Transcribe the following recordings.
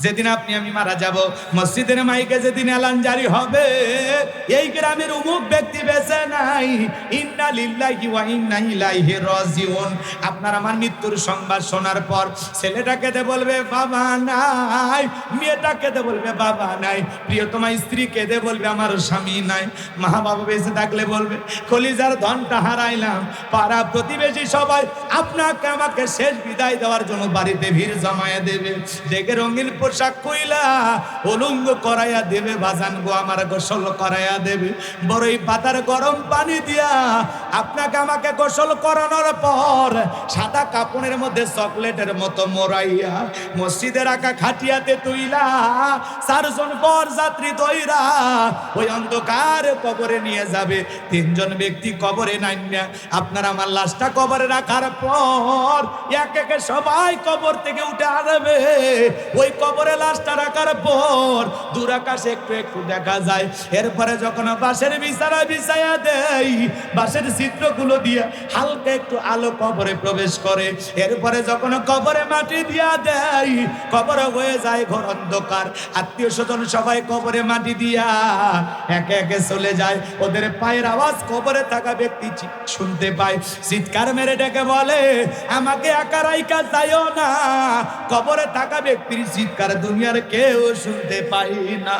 যেদিন আপনি আমি মারা যাব, মসজিদের মাইকে যেদিন এলান জারি হবে, এই গ্রামের অমুক ব্যক্তি বেঁচে নাই, ইন্না লিল্লাহি ওয়া ইন্না ইলাইহি রাজিউন। আপনার আমার মৃত্যুর সংবাদ শোনার পর ছেলেটা কেঁদে বলবে বাবা নাই, মেয়েটা কেঁদে বলবে বাবা নাই, প্রিয়তমা স্ত্রী কেঁদে বলবে আমার স্বামী নাই, মা বাবা বেঁচে থাকলে বলবে কলিজার ধনটা হারাইলাম। পাড়া প্রতিবেশী সবাই আপনাকে আমাকে শেষ বিদায় দেওয়ার জন্য বাড়িতে ভিড় জমায়ে দেবে, দেখে রঙিন পোশাক কইলা উলঙ্গ করাইয়া দেবে, বাজান গো আমার গোসল করাইয়া দেবে, বড়ই পাতার গরম পানি দিয়া আপনাকে আমাকে গোসল করানোর পর সাদা কাপড়ের মধ্যে চকলেটের মতো মোড়াইয়া মসজিদে রাখা খাটিয়াতে তুইলা চারজন বর যাত্রী দইরা ওই অন্ধকার কবরে নিয়ে যাবে। তিনজন ব্যক্তি কবরে নাইয়া আপনার আমার লাশটা কবরে রাখার পর এক একে সবাই কবর থেকে উঠে আসবে। ওই কবরে লাশটা রাখার পর দূর আকাশে একটু একটু দেখা যায়। এরপরে যখন বাঁশের বিছানা বিছাইয়া দেয়, বাঁশের চিত্রগুলো দিয়ে হালকা একটু আলো কবরে প্রবেশ করে। এরপরে যখন কবরে মাটি দিয়া দেয়, কবর হয়ে যায় ঘোর অন্ধকার। আত্মীয় স্বজন সবাই কবরে মাটি দিয়া একে একে চলে যায়। ওদের পায়ের আওয়াজ কবরে থাকা ব্যক্তি শুনতে পায়, চিৎকার মেরে ডেকে বলে আমাকে একা রাইকা যাইও না। কবরে থাকা ব্যক্তির চিৎকার দুনিয়ার কেউ শুনতে পাই না।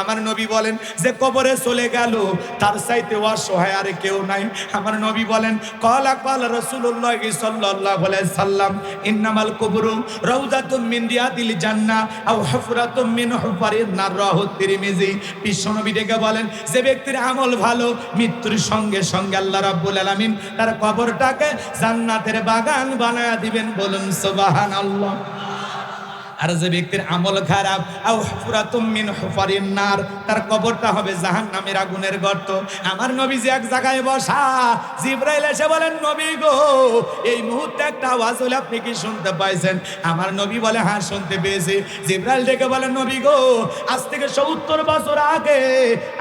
আমার নবী বলেন যে কবরে চলে গেল তার চাইতে অসহায় আর কেউ নাই। আমার নবী বলেন ক্বালা ক্বালা রাসূলুল্লাহ সাল্লাল্লাহু আলাইহি সাল্লাম ইন্নামাল কুবুরু রাউযাতুম মিন রিয়াদিল জান্নাহ আও হুফরাতুম মিন হুফারিন নার। রাহু তিরমিজি। বিশ্বনবী ডেকে বলেন যে ব্যক্তির আমল ভালো, মৃত্যুর সঙ্গে সঙ্গে আল্লাহ রাব্বুল আলামিন তার কবরটাকে জান্নাতের বাগান বানায়া দিবেন। বলুন সুবহানাল্লাহ। আর যে ব্যক্তির আমল খারাপ, আও হুফরাতুম মিন হুফারিন নার, তার কবরটা হবে জাহান্নামের আগুনের গর্ত। আমার নবীজি এক জায়গায় বসা, জিবরাইল এসে বলেন নবী গো এই মুহূর্তে একটা আওয়াজ হলো, আপনি কি শুনতে পাইছেন? আমার নবী বলে হ্যাঁ শুনতে পেয়েছি। জিবরাইল ডেকে বলেন নবী গো আজ থেকে ৭০ বছর আগে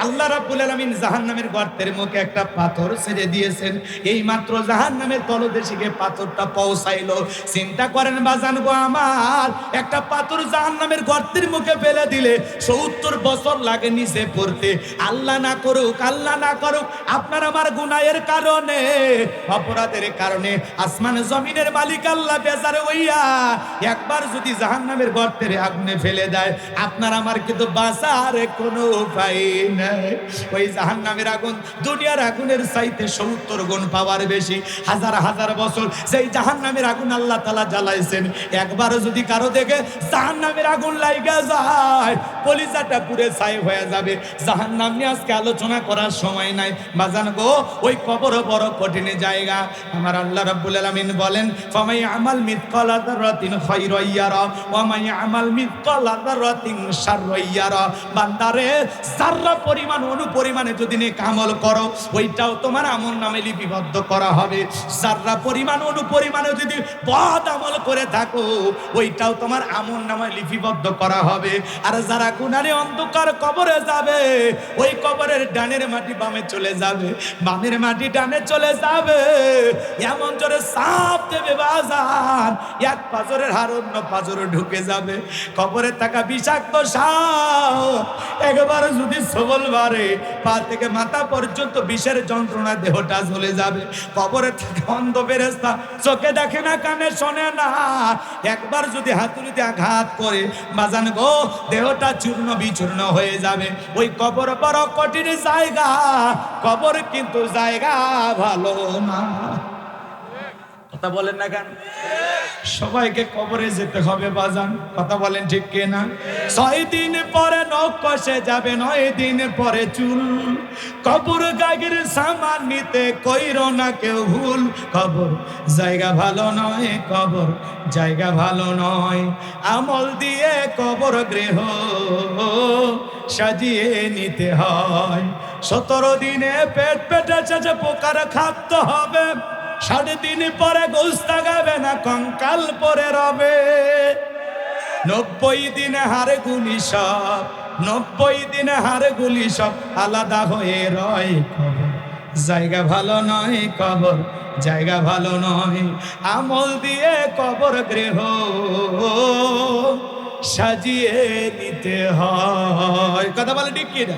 আল্লাহ রাব্বুল আলামিন জাহান্নামের গর্তের মুখে একটা পাথর ছেড়ে দিয়েছেন। এই মাত্র জাহান্নামের তলদেশে পাথরটা পৌঁছাইলো। চিন্তা করেন বাজান গো আমার, একটা পাথর জাহান্নামের গর্তের মুখে ফেলে দিলে ৭০ বছর লাগে নিচে পড়তে। আল্লাহ না করুক, আল্লাহ না করুক, আপনার আমার গুনাহের কারণে, অপরাধের কারণে আসমান জমিনের মালিক আল্লাহ বেজারে হইয়া একবার যদি জাহান্নামের গর্তের আগুনে ফেলে দেয়, আপনার আমার কিন্তু বাঁচার কোনো উপায় নাই। ওই জাহান্নামের আগুন দুনিয়ার আগুনের চাইতে ৭০ গুণ পাওয়ার বেশি। হাজার হাজার বছর সেই জাহান্নামের আগুন আল্লাহ তাআলা জ্বালাইছেন, একবারও যদি কারো দেখে জাহান্নামের আগুন লাগা যায় কলিজাটা পুড়ে ছাই হয়ে যাবে। জাহান্নাম নিয়ে আজকে আলোচনা করার সময় নাই বাজান গো। ওই কবর বড় কঠিন জায়গা। আমার আল্লাহ রাব্বুল আলামিন বলেন ফামাই আমাল মিথকালা যাররাতিন খায়রান ইয়ারা ওয়া মাই আমাল মিথকালা যাররাতিন শাররান ইয়ারা। বান্দারে যাররা পরিমাণ অনুপরিমাণে যদি নেক আমল করো ওইটাও তোমার আমলনামায় লিপিবদ্ধ করা হবে। যাররা পরিমাণ অনুপরিমাণে যদি বদ আমল করে থাকো ওইটাও তোমার আমলনামায় লিপিবদ্ধ করা হবে। আর যারা গুনাহে অন্ধকার কবরে যাবে, ওই কবরের ডানের মাটি বামে চলে যাবে, বামের মাটি ডানে চলে যাবে। এমন জোরে সাপ দেবে বাজার, এক পাজরের হাড় অন্য পাজরে ঢুকে যাবে। কবরে থাকা বিষাক্ত সাপ একবার যদি সবল বাড়ে, পা থেকে মাথা পর্যন্ত বিষের যন্ত্রণা দেহটা জ্বলে যাবে। কবরে থাকা অন্ধ ফেরেশতা চোখে দেখে না, কানে শোনে না, একবার যদি হাতুড়িতে আঘাত করে বাজান গো দেহটা চূর্ণ বিচূর্ণ হয়ে যাবে। ওই কবর বড় কঠিন জায়গা, কবর কিন্তু জায়গা ভালো না। কথা বলেন না কেন? সবাইকে কবরে যেতে হবে বাজান, কথা বলেন ঠিক কিনা? ৬ দিন পরে নখ কষে যাবে, ৯ দিন পরে চুল। কবর গাগির সামান নিতে কইরো না কেউ ভুল। কবর জায়গা ভালো নয়, কবর জায়গা ভালো নয়। আমল দিয়ে কবর গৃহ সাজিয়ে নিতে হয়। ১৭ দিনে পেট পেটে চেঁচে পোকার খাদ্য হবে। ৬০ দিন পরে গোস্ত গাবে না, কঙ্কাল পরে রবে। ৯০ দিনে হাড় গুলি সব, ৯০ দিনে হাড় গুলি সব আলাদা হয়ে রয়। কবর জায়গা ভালো নয়, কবর জায়গা ভালো নয়। আমল দিয়ে কবর গৃহ সাজিয়ে নিতে হয়। কথা বলে ঠিক কি না?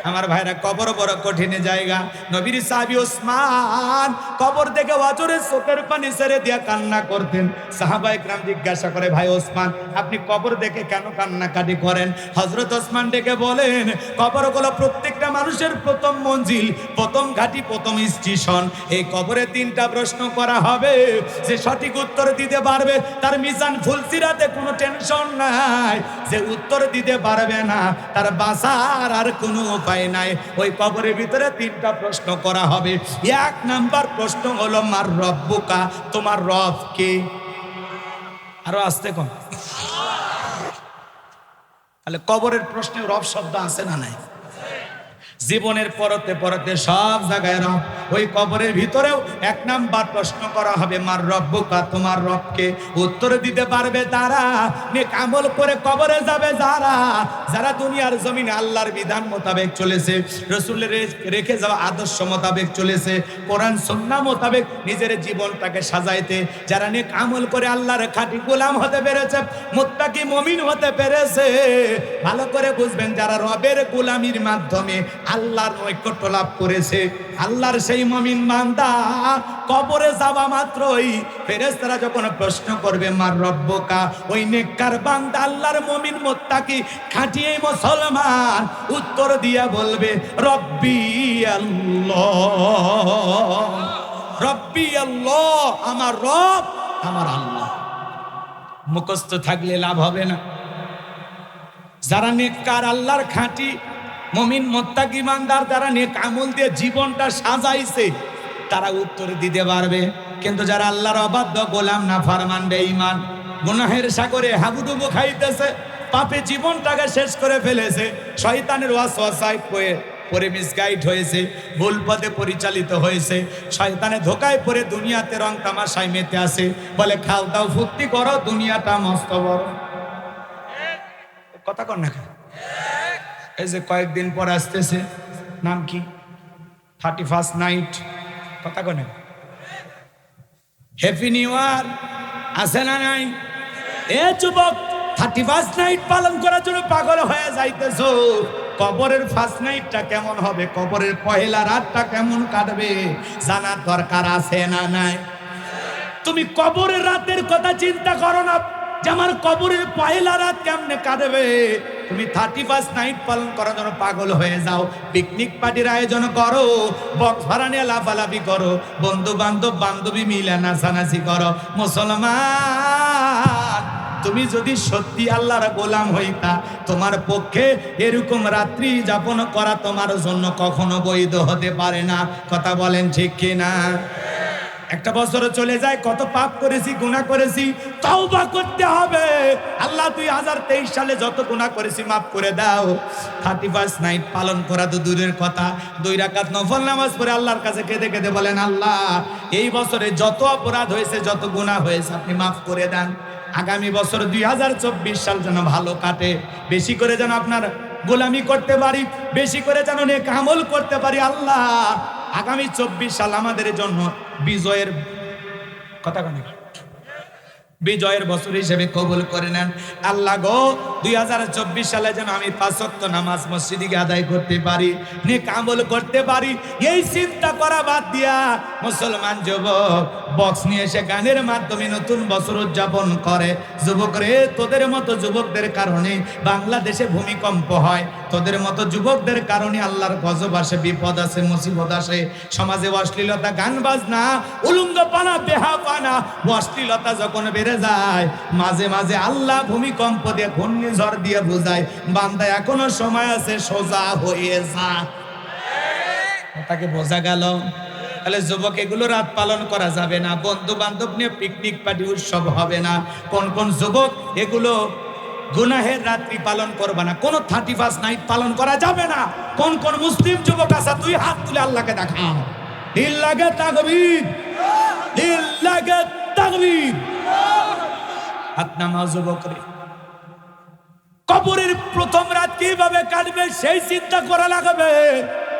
আমার ভাইরা, কবর বড় কঠিন জায়গা। নবীর সাহাবী ওসমান কবর দেখে অজরে চোখের পানি ছেড়ে দিয়া কান্না করতেন। সাহাবায়ে কেরাম জিজ্ঞাসা করে, ভাই ওসমান, আপনি কবর দেখে কেন কান্নাকাটি করেন? হযরত ওসমান ডেকে বলেন, কবর হলো প্রত্যেকটা মানুষের প্রথম মঞ্জিল, প্রথম ঘাঁটি, প্রথম স্টেশন। এই কবরে 3টা প্রশ্ন করা হবে। যে সঠিক উত্তর দিতে পারবে তার মিজান ফুলসিরাতে কোনো টেনশন নাই। যে উত্তর দিতে পারবে না তার বাঁচার আর কোনো উপায় নাই। ওই কবরের ভিতরে 3টা প্রশ্ন করা হবে। 1 নাম্বার প্রশ্ন হলো, মার রব্বুকা, তোমার রব কে? আরো আসতে কম। তাহলে কবরের প্রশ্নে রব শব্দ আছে না নাই? জীবনের পরতে পরতে সব জায়গায় রব। ওই কবরের ভিতরেও 1 নাম্বার প্রশ্ন করা হবে, মার রব্বুকা, তোমার রবকে? উত্তর দিতে পারবে তারা, নেক আমল করে কবরে যাবে যারা, যারা দুনিয়ার জমিনে আল্লাহর বিধান মোতাবেক চলেছে, রাসূলের রেখে যাওয়া আদর্শ মোতাবেক চলেছে, কোরআন সুন্নাহ মোতাবেক নিজের জীবনটাকে সাজাইতে যারা নেক আমল করে আল্লাহর খাঁটি গোলাম হতে পেরেছে, মুত্তাকি মুমিন হতে পেরেছে। ভালো করে বুঝবেন, যারা রবের গোলামির মাধ্যমে আল্লাহর নৈকট্য লাভ করেছে, আল্লাহর সেই মুমিন বান্দা কবরে যাওয়া মাত্রই ফেরেশতারা যখন প্রশ্ন করবে, মার রব্বুকা, ওই নেককার বান্দা আল্লাহর মুমিন মুত্তাকি খাঁটি মুসলমান উত্তর দিয়া বলবে, রব্বি আল্লাহ, রব্বি আল্লাহ, আমার রব আমার আল্লাহ। মুখস্থ থাকলে লাভ হবে না। যারা নেককার আল্লাহর খাঁটি মুমিন মুত্তাকি বান্দার, যারা নেক আমল দিয়ে জীবনটা সাজাইছে, তারা উত্তর দিতে পারবে। কিন্তু যারা আল্লাহর অবাধ্য গোলাম, নাফরমান, বেঈমান, গুনাহের সাগরে হাবুডুবু খাইতেছে, পাপে জীবনটাকে শেষ করে ফেলেছে, শয়তানের ওয়াসওয়াসায় পরে মিসগাইড হয়েছে, ভুল পথে পরিচালিত হয়েছে, শয়তানের ধোকায় পড়ে দুনিয়াতে রং তামাশায় মেতে আছে, বলে খাও দাও ফুর্তি করো, দুনিয়াটা মস্ত বড়। কথা কর না কেন? এই যে কয়েকদিন পর আসতেছে, নাম কি? 31st night. কথা কর না? হ্যাপি নিউ ইয়ার আছে না নাই? এ যুবক, 31st নাইট পালন করার জন্য পাগল হয়ে যাইতেছো। কবরের ফার্স্ট নাইটটা কেমন হবে, কবরের পহেলা রাতটা কেমন কাটবে জানার দরকার আছে না নাই? তুমি কবরের রাতের কথা চিন্তা করো না যে আমার কবরের পহেলা রাত কেমনে কাটবে। তুমি 31st নাইট পালন করার জন্য পাগল হয়ে যাও, পিকনিক পার্টির আয়োজন করো, বক্স ভাড়া নিয়ে লাফালাফি করো, বন্ধু বান্ধব বান্ধবী মিলে নাচানাচি করো। মুসলমান, তুমি যদি সত্যি আল্লাহর গোলাম হইতা, তোমার পক্ষে এরকম রাত্রি যাপন করা তোমার জন্য কখনো বৈধ হতে পারে না। কথা বলেন ঠিক কিনা? একটা বছর চলে যায়, কত পাপ করেছি, গুনাহ করেছি, তওবা করতে হবে। আল্লাহ 2023 সালে যত গুনাহ করেছি মাফ করে দাও। 31st নাইট পালন করা তো দূরের কথা, 2 রাকাত নফল নামাজ পড়ে আল্লাহর কাছে কেঁদে কেঁদে বলেন, আল্লাহ এই বছরে যত অপরাধ হয়েছে, যত গুনাহ হয়েছে আপনি মাফ করে দেন। আগামী বছর 2024 সাল যেন ভালো কাটে, বেশি করে যেন আপনার গোলামি করতে পারি, বেশি করে যেন নেক আমল করতে পারি। আল্লাহ আগামী 24 সাল আমাদের জন্য বিজয়ের কথা বলেন, বিজয়ের বছর হিসেবে কবুল করে নেন। আল্লাহ গো, 2024 সালে যেন আমি 5 ওয়াক্ত নামাজ মসজিদে গিয়ে আদায় করতে পারি, নেক আমল করতে পারি, এই চিন্তা করা বাদ দিয়া মুসলমান যুবক বক্স নিয়ে এসে গানের মাধ্যমে নতুন বছর উদযাপন করে। যুবক রে, তোদের মতো যুবকদের কারণে বাংলাদেশে ভূমিকম্প হয়, তোদের মতো যুবকদের কারণে আল্লাহর গজব আসে, বিপদ আসে, মুসিবত আসে, সমাজে অশ্লীলতা, গান বাজনা, উলঙ্গপানা, বেহাপানা, অশ্লীলতা যখন বেড়ে যায়, মাঝে মাঝে আল্লাহ ভূমিকম্প দিয়ে, ঘূর্ণিঝড় দিয়ে বোঝায়, বান্দা এখনো সময় আছে, সোজা হয়ে যা। তাকে বোঝা গেল? তাহলে যুবক, এগুলো রাত পালন করা যাবে না, বন্ধু বান্ধব নিয়ে পিকনিক পার্টি উৎসব হবে না। কোন কোন যুবক এগুলো গুনাহের রাত্রি পালন করবে না, কোন 31st নাইট পালন করা যাবে না। কোন কোন মুসলিম যুবক আছে, তুই হাত তুলে আল্লাহকে দেখা, লিল্লাহি তাকবীর, লিল্লাহি তাকবীর। হাত নামাও যুবক রে। কবরের প্রথম রাত কিভাবে কাটবে সেই চিন্তা করা লাগবে।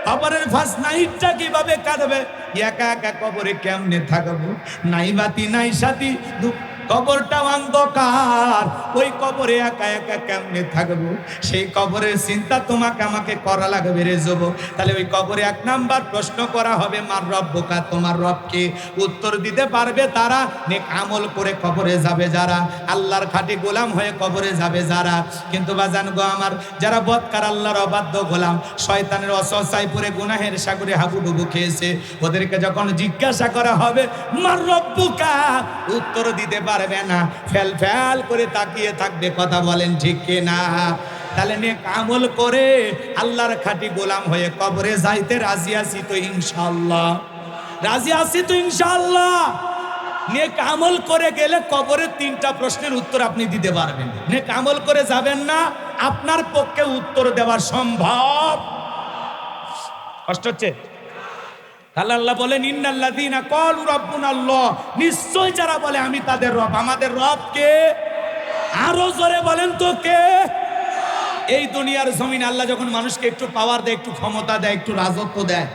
কবরের ফার্স্ট নাইটটা কিভাবে কাটবে, একা একা কবরে কেমনে থাকবো, নাই বাতি নাই সাথী, কবরটা অন্ধকার, ওই কবরে একা একা কেমনে থাকবো? সেই কবরের চিন্তা তোমাকে আমাকে করা লাগবে রে যুবক। তাহলে ওই কবরে 1 নাম্বার প্রশ্ন করা হবে, মার রব্বুকা, তোমার রবকে। উত্তর দিতে পারবে তারা, নেক আমল করে কবরে যাবে যারা, আল্লাহর খাঁটি গোলাম হয়ে কবরে যাবে যারা। কিন্তু বাজান গো আমার, যারা বদকার আল্লাহর অবাধ্য গোলাম, শয়তানের অসসায় পড়ে গুনাহের সাগরে হাবুডুবু খেয়েছে, ওদেরকে যখন জিজ্ঞাসা করা হবে মার রব্বুকা, উত্তর দিতে পারবে না, ফেল ফেল করে তাকিয়ে থাকবে। কথা বলেন ঠিক কিনা? তাহলে নেক আমল করে আল্লাহর খাঁটি গোলাম হয়ে কবরে যাইতে রাজি আছি তো ইনশাআল্লাহ? রাজি আছি তো ইনশাআল্লাহ? নেক আমল করে গেলে কবরের 3টা প্রশ্নের উত্তর আপনি দিতে পারবেন। নেক আমল করে যাবেন না, আপনার পক্ষে উত্তর দেওয়া সম্ভব। কষ্ট হচ্ছে? তাহলে আল্লাহ বলেন ইন্নাল্লাযীনা ক্বালু রাব্বুনাল্লাহ, নিশ্চয় যারা বলে আমি তাদের রব। আমাদের রব কে? আরো জোরে বলেন তো কে? এই দুনিয়ার জমিন আল্লাহ যখন মানুষকে একটু পাওয়ার দেয়, একটু ক্ষমতা দেয়, একটু রাজত্ব দেয়,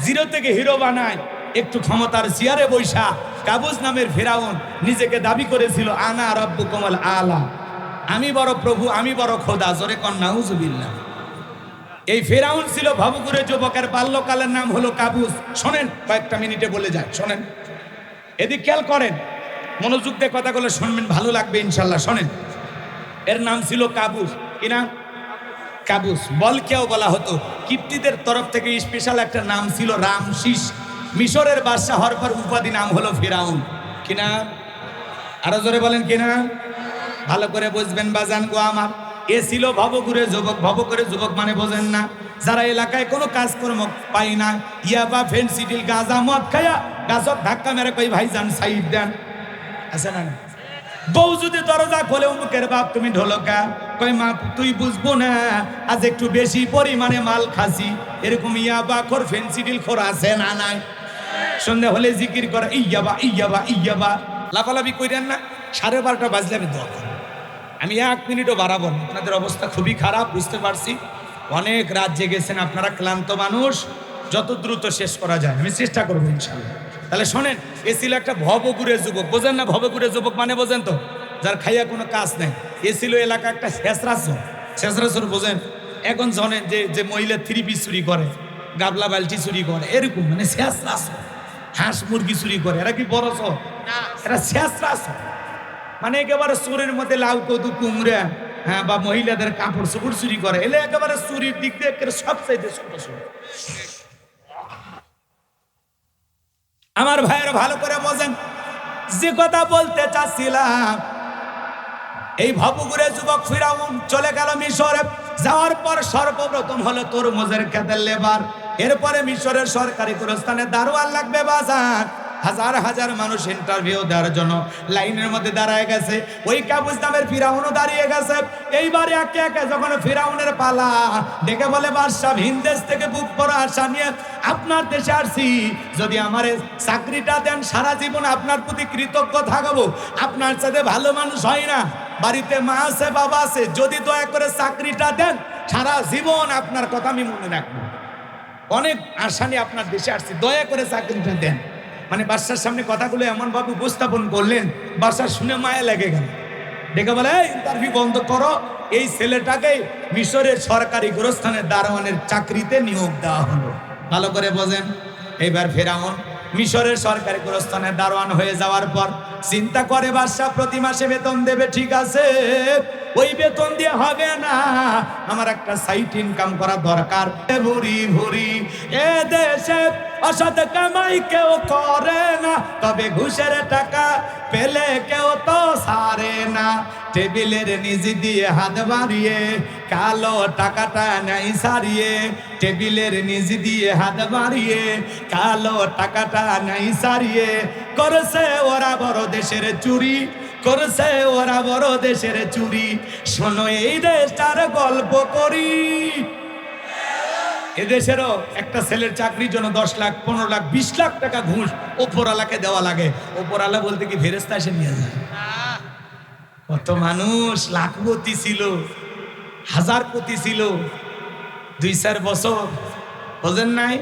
জিরো থেকে হিরো বানায়, একটু ক্ষমতার চেয়ারে বৈশা কাবুস নামের ফেরাউন নিজেকে দাবি করেছিল আনা রাব্বুকুমুল আলা, আমি বড় প্রভু, আমি বড় খোদা। জোরে কন নাউজুবিল্লাহ। এই ফেরাউন ছিল ভবঘুরে যুবকের, বাল্যকালের নাম হলো কাবুস। শোনেন, কয়েকটা মিনিটে বলে যায়, শোনেন, এদিক খেয়াল করেন, মনোযোগ দিয়ে কথাগুলো শুনবেন, ভালো লাগবে ইনশাল্লাহ। শোনেন, এর নাম ছিল কাবুস। কি নাম? কাবুস। বলকেও বলা হতো। কিপ্তিদের তরফ থেকে স্পেশাল একটা নাম ছিল রামসিস। মিশরের বাদশা হওয়ার পর উপাধি নাম হলো ফেরাউন। কি নাম? আরো জোরে বলেন কি নাম? ভালো করে বুঝবেন বাজান গো আমার। এ ছিল ভবঘুরে যুবক। ভবঘুরে যুবক মানে বোঝেন না? যারা এলাকায় কোনো কাজকর্ম পাই না, ইয়াবা ফেন্সিডিল গাঁজা মদ খায়া গাছক ধাক্কা মেরে কই ভাইজান সাইড দেন, আছে না? বউ যদি দরজা খোলে, মুখের বাপ তুমি ঢোলকা, কই মা তুই বুঝবো না, আজ একটু বেশি পরিমাণে মাল খাসি। এরকম ইয়াবা খোর ফেন্সিডিল খোর আছে না নাই? সন্ধ্যা হলে জিকির করে ইয়াবা ইয়াবা ইয়াবা, লাফালাফি কইরেন না। 12:30 বাজলে আমি দোয়া করব। আমি 1 মিনিটও বাড়াবো না। আপনাদের অবস্থা খুবই খারাপ, বুঝতে পারছি। অনেক রাত জেগেছেন আপনারা, ক্লান্ত মানুষ। যত দ্রুত শেষ করা যায় আমি চেষ্টা করবো ইনশাআল্লাহ। তাহলে শোনেন, এ ছিল একটা ভবঘুরে যুবক। বোঝেন না ভবঘুরে যুবক মানে? বোঝেন তো? যার খাইয়া কোনো কাজ নেই। এ ছিল এলাকা একটা শেষরাসর। শেষরাসর বোঝেন? এখন জানেন যে মহিলা 3 পিস চুরি করে, গাবলা বালতি চুরি করে, এরকম মানে শেষরাসর। হাঁস মুরগি চুরি করে, এরা কি বড় চোর? এরা শেষরাসর। মানে একেবারে চোরের মধ্যে লাউ কদু কুমড়া, হ্যাঁ, বা মহিলাদের কাপড় চোপড় চুরি করে। এলে একেবারে চুরির দিক দিয়ে সবচাইতে ছোট ছোট। আমার ভাইয়েরা ভালো করে বোঝেন, যে কথা বলতে চাচ্ছিলাম, এই ভবঘুরে যুবক ফিরাউন চলে গেল মিশরে। যাওয়ার পর সর্বপ্রথম হলো তরমুজের খেতের লেবার। এরপরে মিশরের সরকারি প্রস্থানে দারোয়ান লাগবে বাজার। হাজার হাজার মানুষ ইন্টারভিউ দেওয়ার জন্য লাইনের মধ্যে দাঁড়ায় গেছে। ওই কাবুস নামের ফিরাউনও দাঁড়িয়ে গেছে। এইবারে একে একে যখন ফিরাউনের পালা, ডেকে বলে বাদশা, ভিন দেশ থেকে বুক পরা আশা নিয়ে আপনার দেশে আসছি, যদি আমার চাকরিটা দেন সারা জীবন আপনার প্রতি কৃতজ্ঞ থাকবো। আপনার সাথে ভালো মানুষ হয় না, বাড়িতে মা আছে বাবা আছে, যদি দয়া করে চাকরিটা দেন সারা জীবন আপনার কথা আমি মনে রাখবো। অনেক আশা নিয়ে আপনার দেশে আসছি, দয়া করে চাকরিটা দেন। মানে বাদশার সামনে কথাগুলো এমনভাবে উপস্থাপন করলেন, বাদশা শুনে মায়া লেগে গেল। ডেকে বলে, ইন্টারভিউ বন্ধ করো, এই ছেলেটাকে মিশরের সরকারি গোরস্থানের দারোয়ানের চাকরিতে নিয়োগ দেওয়া হলো। ভালো করে বোঝেন। এইবার ফেরাউন মিশরের সরকারি গোরস্থানের দারোয়ান হয়ে যাওয়ার পর চিন্তা করে, বাদশা প্রতি মাসে বেতন দেবে, ঠিক আছে, ওই বেতন দিয়ে হবে না, আমার একটা সাইড ইনকাম করা দরকার। ভুরি ভুরি এ দেশে অসৎ কামাই কেউ করে না, তবে ঘুষের টাকা পেলে কেউ তো সারে না। টেবিলের নিচ দিয়ে হাত বাড়িয়ে কালো টাকাটা নাই সারিয়ে, টেবিলের নিচ দিয়ে হাত বাড়িয়ে কালো টাকাটা নাই সারিয়ে, করছে ওরা বড় দেশের চুরি, করছে ওরা বড় দেশের চুরি। শোনো এই দেশটার গল্প করি। এদেশেরও একটা ছেলের চাকরির জন্য 10 লাখ 15 লাখ 20 লাখ টাকা ঘুষ ওপরওয়ালাকে দেওয়া লাগে। ওপরওয়ালা বলতে কি ফেরেশতা এসে নিয়ে যায়? কত মানুষ লাখপতি ছিল, হাজারপতি ছিল, 2-4 বছর বোঝেন নাই,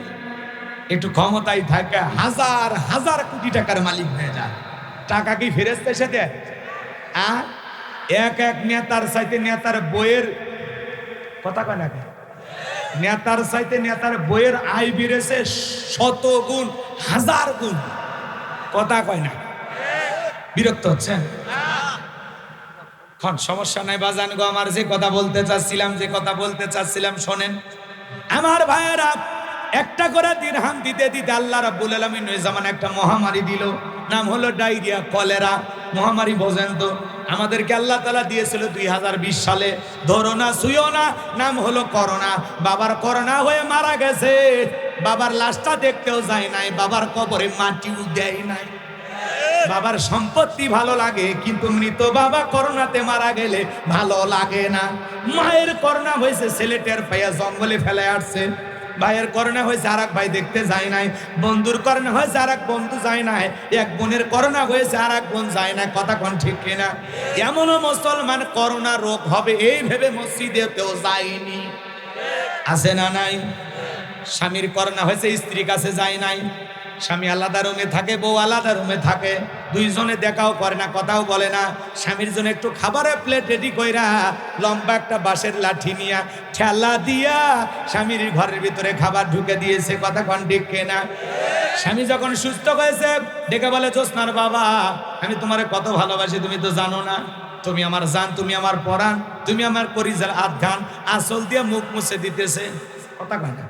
একটু ক্ষমতায় থাকে হাজার হাজার কোটি টাকার মালিক হয়ে যায়। টাকা কি ফেরেশতা এসে দেয়? এক এক নেতার চাইতে নেতার বইয়ের কথা কয় না, নেতার চাইতে নেতার বইয়ের আয় বেড়েছে 100 গুণ 1000 গুণ। কথা কয় না, বিরক্ত হচ্ছেন? সমস্যা নাই বাজান গো, আমার যে কথা বলতে চাচ্ছিলাম শোনেন আমার ভাইয়েরা। একটা করে দিরহাম দিতে দিতে আল্লাহ রাব্বুল আলামিন ওই জামানে একটা মহামারী দিল, নাম হলো ডায়রিয়া, কলেরা মহামারী। বোঝেন তো, আমাদেরকে আল্লাহ তাআলা দিয়েছিল 2020 সালে, ধরো না ছুঁয়ো না, নাম হলো করোনা। বাবার করোনা হয়ে মারা গেছে, বাবার লাশটা দেখতেও যায় নাই, বাবার কবরে মাটিও দেয় নাই। বাবার সম্পত্তি ভালো লাগে, কিন্তু মৃত বাবা করোনাতে মারা গেলে ভালো লাগে না। মায়ের করোনা হয়েছে, ছেলেটার পাইয়া জঙ্গলে ফেলে আসছে। ভাইয়ের করোনা হয়েছে, আর এক ভাই দেখতে যায় নাই। বন্ধুর করোনা হয়েছে, আর এক বন্ধু যায় নাই। এক বোনের করোনা হয়েছে, আর এক বোন যায় না। কথা কোন ঠিক কিনা? এমনও মুসলমান করোনা রোগ হবে এই ভেবে মসজিদেতেও যায়নি, আছে না নাই? স্বামীর করোনা হয়েছে, স্ত্রীর কাছে যায় নাই। স্বামী আলাদা রুমে থাকে, বউ আলাদা রুমে থাকে, দুইজনে দেখাও করে না, কথাও বলে না। স্বামীর জন্য একটু খাবারের প্লেট রেডি কইরা লম্বা একটা বাঁশের লাঠি নিয়া ঠেলা দিয়া স্বামীর ঘরের ভিতরে খাবার ঢুকে দিয়েছে। কথা কোন ঠিক কিনা? স্বামী যখন সুস্থ হয়েছে ডেকে বলে, জোসনার বাবা, আমি তোমারে কত ভালোবাসি তুমি তো জানো না। তুমি আমার জান, তুমি আমার পরাণ, তুমি আমার কলিজার আধখান। আসল দিয়ে মুখ মুছে দিতেছে। কথা কয় না?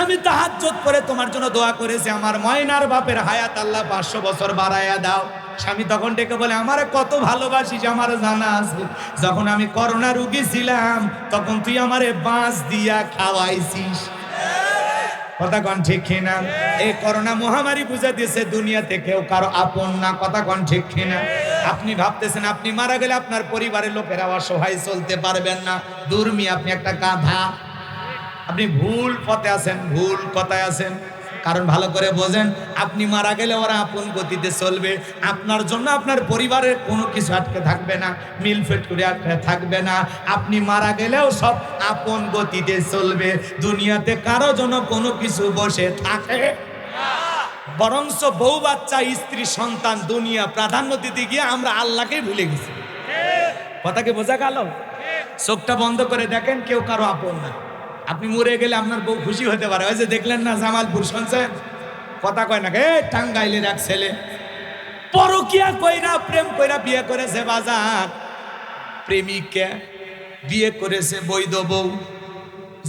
আমি তাহাজ্জুদ করে তোমার জন্য দোয়া করেছি, আমার ময়নার বাপের হায়াত আল্লাহ 500 বছর বাড়াইয়া দাও। স্বামী তখন ডেকে বলে, আমারে কত ভালোবাসিস আমার জানা আছে। যখন আমি করোনা রোগী ছিলাম তখন তুই আমারে বাঁশ দিয়া খাওয়াইছিস। কথা কন ঠিক কিনা? এই করোনা মহামারী বুঝা দিয়েছে দুনিয়াতে কেউ কারো আপন না। কথা কন ঠিক কিনা? আপনি ভাবতেছেন আপনি মারা গেলে আপনার পরিবারের লোকেরা অসহায় চলতে পারবেন না। দুর্মি, আপনি একটা গাধা, আপনি ভুল পথে আছেন, ভুল কথায় আছেন। কারণ ভালো করে বোঝেন, আপনি মারা গেলে ওরা আপন গতিতে চলবে। আপনার জন্য আপনার পরিবারের কোনো কিছু আটকে থাকবে না, মিলফেট করে আটকে থাকবে না। আপনি মারা গেলেও সব আপন গতিতে চলবে। দুনিয়াতে কারো জন্য কোনো কিছু বসে থাকে, বরঞ্চ বউ বাচ্চা স্ত্রী সন্তান দুনিয়া প্রাধান্য দিতে গিয়ে আমরা আল্লাহকে ভুলে গেছি। কথাকে বোঝা গেল? চোখটা বন্ধ করে দেখেন, কেউ কারো আপন না। আপনি মরে গেলে আপনার বউ খুশি হতে পারে। ওই যে দেখলেন না জামালপুর, শুনছেন? কথা কয় না, টাঙ্গাইলের এক ছেলে পরকিয়া কইরা প্রেম কইরা বিয়ে করেছে। বাজার প্রেমিককে বিয়ে করেছে, বৈধ বউ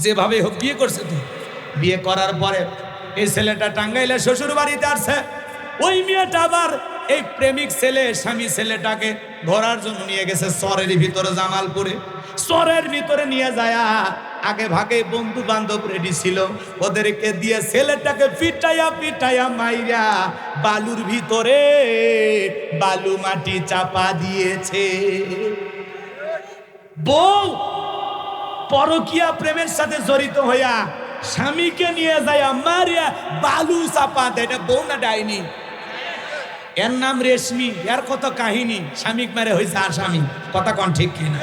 যেভাবে হোক বিয়ে করছে। তো বিয়ে করার পরে এই ছেলেটা টাঙ্গাইলের শ্বশুর বাড়িতে আসছে। ওই মেয়েটা আবার এই প্রেমিক ছেলে স্বামী ছেলেটাকে ঘোরার জন্য নিয়ে গেছে চরের ভিতরে, জামালপুরে। চরের ভিতরে নিয়ে যায়, আগে ভাগে বন্ধু বান্ধব রেডি ছিল, ওদেরকে দিয়ে ছেলেটাকে পিটাইয়া মাইরা বালুর ভিতরে বালু মাটি চাপা দিয়েছে। বউ পরকিয়া প্রেমের সাথে জড়িত হইয়া স্বামীকে নিয়ে যায় মারিয়া বালু চাপা দেয়। এটা বউ না ডাইনি? এর নাম রেশমি, এর কত কাহিনী। স্বামীক মারে হয়েছে আসামি। কথা কন ঠিক কিনা?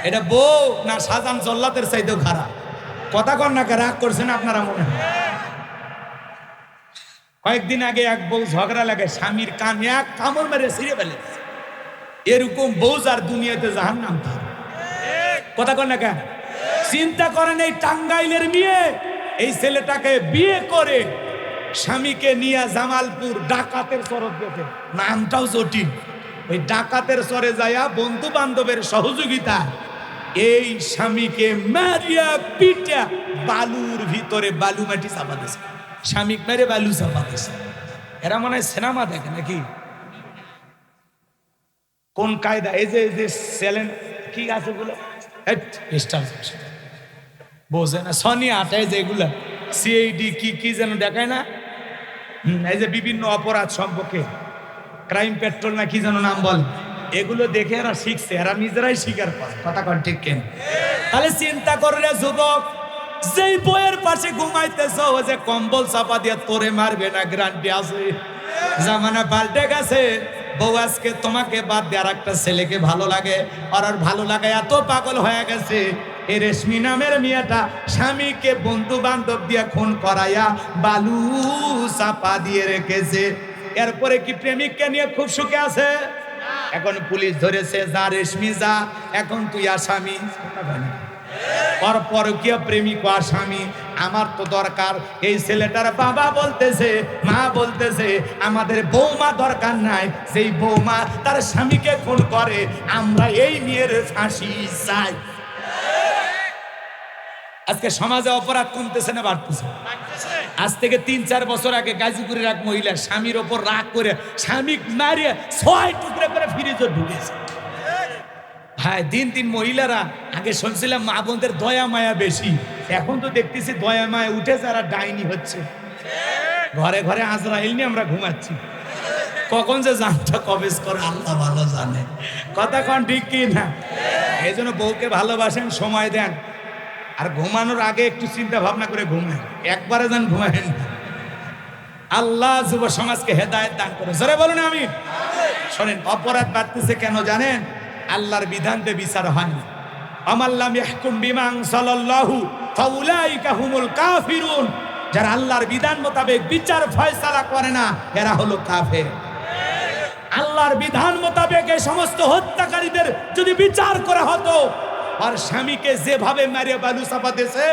এটা বউ না সাজান জল্লাদের চাইতেও খারাপ। কথা কন না, রাগ করছেন আপনারা মনে হয়? কয়েকদিন আগে এক বউ ঝগড়া লাগে, স্বামীর কান এক কামড় মেরে ছিঁড়ে ফেলে। এরকম বউ যার দুনিয়াতে জাহান্নাম তার। কথা কন না কেন? চিন্তা করেন, এই টাঙ্গাইলের মেয়ে এই ছেলেটাকে বিয়ে করে স্বামীকে নিয়ে জামালপুর ডাকাতের চরে গেছে। নামটাও জটিল। ওই ডাকাতের চরে যায়া বন্ধু বান্ধবের সহযোগিতা এই স্বামীকে মারিয়া পিটা বালুর ভিতরে বালু মাটি চাপা দিয়েছে। স্বামীকে মেরে বালু চাপা দিয়েছে। এরা মনে হয় সিনেমা দেখে নাকি? কোন কায়দা? এই যে চ্যালেন কি আছে বলে বোঝে না, সনি আটায় যেগুলা সিআইডি কি যেন দেখায় না, এই যে বিভিন্ন অপরাধ সম্পর্কে ক্রাইম পেট্রোল না কি যেন নাম বল, এগুলো দেখে এরা শিখছে, এরা নিজেরাই স্বীকার করে। কথা কন ঠিক কেন? তাহলে চিন্তা করলে যুবক, যেই বইয়ের পাশে ঘুমাইতেছ ও যে কম্বল চাপা দিয়ে তোরে মারবে না গ্যারান্টি আছে। জামানা পাল্টে গেছে। বউ আজকে তোমাকে বাদ দিয়ে আর একটা ছেলেকে ভালো লাগে, আর ভালো লাগে এত পাগল হয়ে গেছে। এই রেশমি নামের মেয়েটা স্বামীকে বন্ধু বান্ধব দিয়ে খুন করাইয়া বালু চাপা দিয়ে রেখেছে। এরপরে কি প্রেমিককে নিয়ে খুব সুখে আছে? এখন পুলিশ ধরেছে, যা রেশমি যা, এখন তুই আসামি। পরকীয়া প্রেমিক আসামি। আমার তো দরকার, এই ছেলেটার বাবা বলতেছে, মা বলতেছে আমাদের বৌমা দরকার নাই, সেই বৌমা তার স্বামীকে খুন করে, আমরা এই মেয়ের ফাঁসি চাই। আজকে সমাজে অপরাধ কমতেছে না বাড়তেছে? আজ থেকে 3-4 বছর আগে গাজীপুরের এক মহিলা স্বামীর ওপর রাগ করে স্বামী মারিয়ে 6 টুকরে করে ফ্রিজে ঢুকেছে। হ্যাঁ, দিন মহিলারা, আগে শুনছিলাম মা বোনদের দয়া মায়া বেশি, এখন তো দেখতেছি দয়া মায়া উঠে যারা ডাইনি হচ্ছে। ঘরে ঘরে আজরাইল নিয়ে আমরা ঘুমাচ্ছি, কখন যে জানটা কবেজ করে আল্লাহ ভালো জানে। কথা কোন ঠিক কি না? এই জন্য বউকে ভালোবাসেন, সময় দেন, আর ঘুমানোর আগে একটু চিন্তা ভাবনা করে ঘুমায়, একবারে যান ঘুমায়েন। আল্লাহ যুব সমাজকে হেদায়েত দান করে, জোরে বলুন আমি। শোনেন, অপরাধ বাড়তেছে কেন জানেন? আল্লাহর বিধান দিয়ে বিচার হয় না। আমাল্লাম ইয়াহকুম বিমা আনসালাল্লাহু ফাউলাইকা হুমুল কাফিরুন। যারা আল্লাহর বিধান মোতাবেক বিচার ফয়সালা করে না, এরা হলো কাফের। আল্লাহর বিধান মোতাবেক এই সমস্ত হত্যাকারীদের যদি বিচার করা হতো, আর স্বামীকে যেভাবে মারিয়া বালু চাপা দিয়েছে,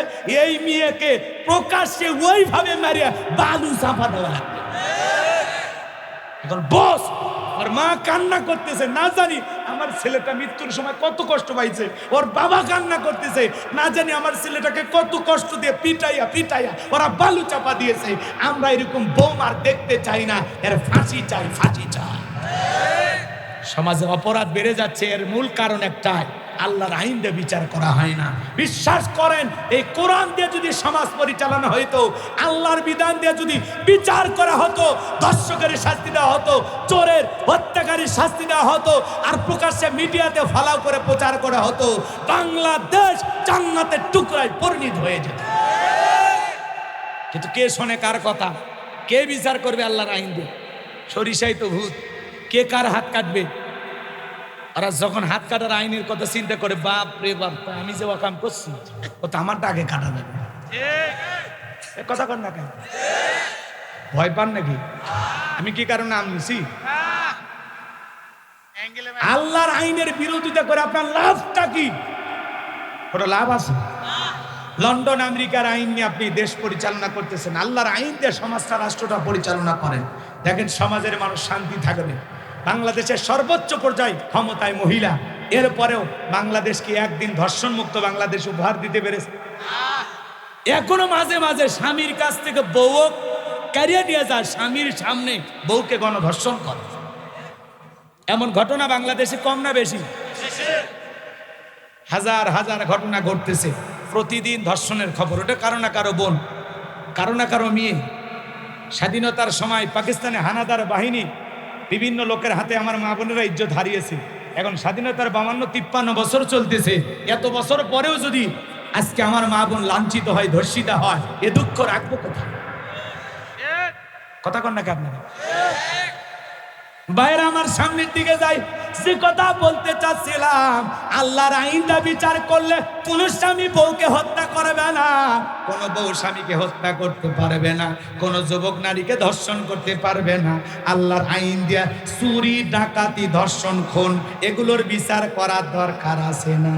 এই মেয়েকে প্রকাশ্যে ওইভাবে মারিয়া বালু চাপা দেওয়া লাগবে। এখন বস আর মা কান্না করতেছে, না জানি আমার ছেলেটা মৃত্যুর সময় কত কষ্ট পাইছে, ওর বাবা কান্না করতেছে, না জানি আমার ছেলেটাকে কত কষ্ট দিয়ে পিটাইয়া ওরা বালু চাপা দিয়েছে। আমরা এরকম বৌমার দেখতে চাই না, এর ফাঁসি চাই, ফাঁসি চাই। সমাজে অপরাধ বেড়ে যাচ্ছে, এর মূল কারণ একটাই, আল্লাহর আইন দিয়ে বিচার করা হয় না। বিশ্বাস করেন, এই কোরআন দিয়ে যদি সমাজ পরিচালনা হইতো, আল্লাহর বিধান দিয়ে যদি বিচার করা হতো, ধর্ষকের শাস্তি দেওয়া হতো, চোরের হত্যাকারীর শাস্তি দেওয়া হতো, আর প্রকাশ্যে মিডিয়াতে ফালাও করে প্রচার করা হতো, বাংলাদেশ জান্নাতের টুকরায় পরিণত হয়ে যেত। কিন্তু কে শোনে কার কথা? কে বিচার করবে আল্লাহর আইন দিয়ে? সরিষাই তো ভূত, কে কার হাত কাটবে? ওরা যখন হাত কাটার আইনের কথা চিন্তা করে, বাপ রে বাপ, আমি যে ওয়াকাম করছি, ও তো আমারটা আগে কাটা যাবে। কথা কর না কেন? ভয় পান নাকি? আমি কি কারণে নাম নিছি? আল্লাহর আইনের বিরোধিতা করে আপনার লাভটা কি? ওটা লাভ আছে? লন্ডন আমেরিকার আইন নিয়ে আপনি দেশ পরিচালনা করতেছেন, আল্লাহর আইন দিয়ে সমাজটা, রাষ্ট্রটা পরিচালনা করেন, দেখেন সমাজের মানুষ শান্তি থাকবে। বাংলাদেশের সর্বোচ্চ পর্যায়ে ক্ষমতায় মহিলা, এরপরেও বাংলাদেশকে একদিন ধর্ষণ মুক্ত বাংলাদেশ উপহার দিতে পেরেছে। এখনো মাঝে মাঝে স্বামীর কাছ থেকে বউ কারিয়ে নিয়ে যায়, স্বামীর সামনে বউকে গণধর্ষণ করে। এমন ঘটনা বাংলাদেশে কম না বেশি? হাজার হাজার ঘটনা ঘটতেছে প্রতিদিন, ধর্ষণের খবর। ওটা কারো না কারো বোন, কারো না কারো মেয়ে। স্বাধীনতার সময় পাকিস্তানে হানাদার বাহিনী বিভিন্ন লোকের হাতে আমার মা বোনেরা ইজ্জত হারিয়েছে। এখন স্বাধীনতার 52-53 বছর চলতেছে, এত বছর পরেও যদি আজকে আমার মা বোন লাঞ্ছিত হয়, ধর্ষিতা হয়, এ দুঃখ রাখবো কোথায়? কথা কন নাকি আপনারা? বাইরে আমার সামনের দিকে যাই, যে কথা বলতে চাচ্ছিলাম, আল্লাহর আইনটা বিচার করলে কোন স্বামী বউকে হত্যা করবে না, কোন বউ স্বামীকে হত্যা করতে পারবে না, কোন যুবক নারীকে ধর্ষণ করতে পারবে না। আল্লাহর আইন দিয়া চুরি, ডাকাতি, ধর্ষণ, খুন এগুলোর বিচার করার দরকার আছে না?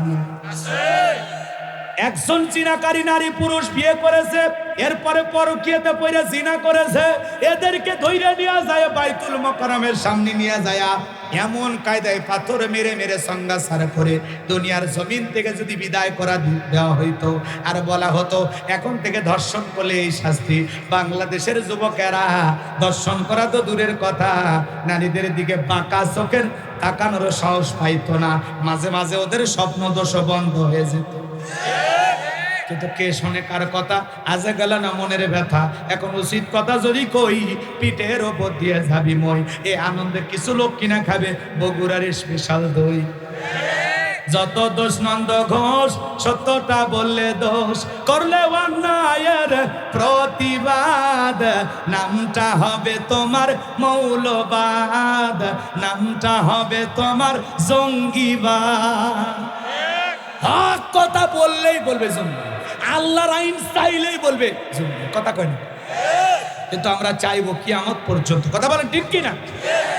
একজন জিনাকারী নারী পুরুষ বিয়ে করেছে, এরপরে পরকীয়াতে পড়ে জিনা করেছে, এদেরকে ধইরা নিয়ে যায় বাইতুল মুকাররমের সামনে নিয়ে যায়, এমন কায়দায় পাথর মেরে মেরে সংগাসার করে দুনিয়ার জমিন থেকে যদি বিদায় করা দেওয়া হইতো, আর বলা হতো এখন থেকে ধর্ষণ করলে এই শাস্তি, বাংলাদেশের যুবকেরা ধর্ষণ করা তো দূরের কথা, নারীদের দিকে বাঁকা চোখের তাকানোর সাহস পাইতো না, মাঝে মাঝে ওদের স্বপ্ন দোষ বন্ধ হয়ে যেত। কিন্তু কে শোনে কার কথা? আজে গেল না মনের ব্যথা। এখন উচিত কথা যদি কই, পিঠের ওপর দিয়ে যাবি মই। এ আনন্দে কিছু লোক কিনা খাবে বগুড়ার স্পেশাল দই। যত দোষ নন্দ ঘোষ, সত্যটা বললে দোষ, করলে অন্যায়ের প্রতিবাদ, নামটা হবে তোমার মৌলবাদ, নামটা হবে তোমার জঙ্গিবাদ। হক কথা বললেই বলবে জঙ্গি, আল্লাহর আইন চাইলেই বলবে জঙ্গি। কথা কয় না? কিন্তু আমরা চাইবো কিয়ামত পর্যন্ত। কথা বলেন ঠিক কিনা?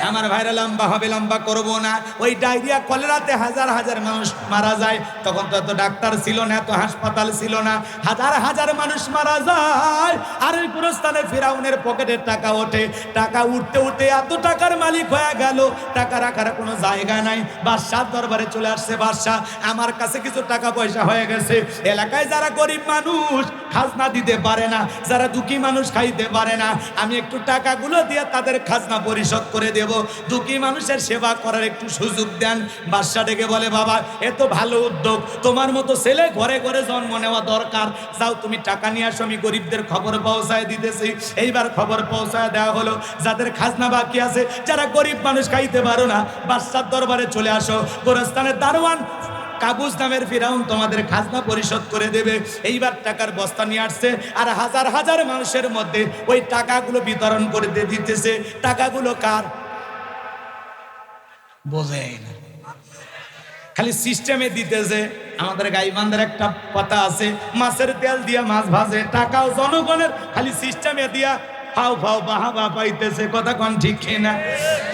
আমার ভাইরা লম্বা হবে, লম্বা করবো না। ওই ডায়রিয়া কলেরাতে হাজার হাজার মানুষ মারা যায়। তখন তো এত ডাক্তার ছিল না, এত হাসপাতাল ছিল না, হাজার হাজার মানুষ মারা যায়। আর ওই গুরুস্থানে ফিরাউনের পকেটের টাকা ওঠে, টাকা উঠতে উঠতে এত টাকার মালিক হয়ে গেল, টাকা রাখার কোনো জায়গা নাই। বাদশার দরবারে চলে আসছে, বাদশাহ আমার কাছে কিছু টাকা পয়সা হয়ে গেছে। এলাকায় যারা গরিব মানুষ খাজনা দিতে পারে না, যারা দুঃখী মানুষ খাইতে পারে না, আমি একটু টাকাগুলো দিয়ে তাদের খাজনা পরিশোধ করে দেব, দুঃখী মানুষের সেবা করার একটু সুযোগ দেন। বাদশা ডেকে বলে, বাবা এ তো ভালো উদ্যোগ, তোমার মতো ছেলে ঘরে ঘরে জন্ম নেওয়া দরকার, যাও তুমি টাকা নিয়ে আসো, আমি গরিবদের খবর পৌঁছায় দিতেছি। এইবার খবর পৌঁছায় দেওয়া হলো, যাদের খাজনা বাকি আছে, যারা গরিব মানুষ খাইতে পারো না, বাদশার দরবারে চলে আসো, গোরস্থানের দারোয়ান কাবুস নামের ফিরাউন তোমাদের খাজনা পরিশোধ করে দেবে। এইবার টাকার বস্তা নিয়ে আসছে, আর হাজার হাজার মানুষের মধ্যে ওই টাকাগুলো বিতরণ করে দিতেছে। টাকাগুলো কার বোঝেই না, খালি সিস্টেমে দিতেছে। আমাদের গাইবান্ধার একটা কথা আছে, মাছের তেল দিয়া মাছ ভাজে, টাকাও জনগণের, খালি সিস্টেমে দিয়া ফাও ফাও বাহাবা পাইতেছে। কথা কোন ঠিক না?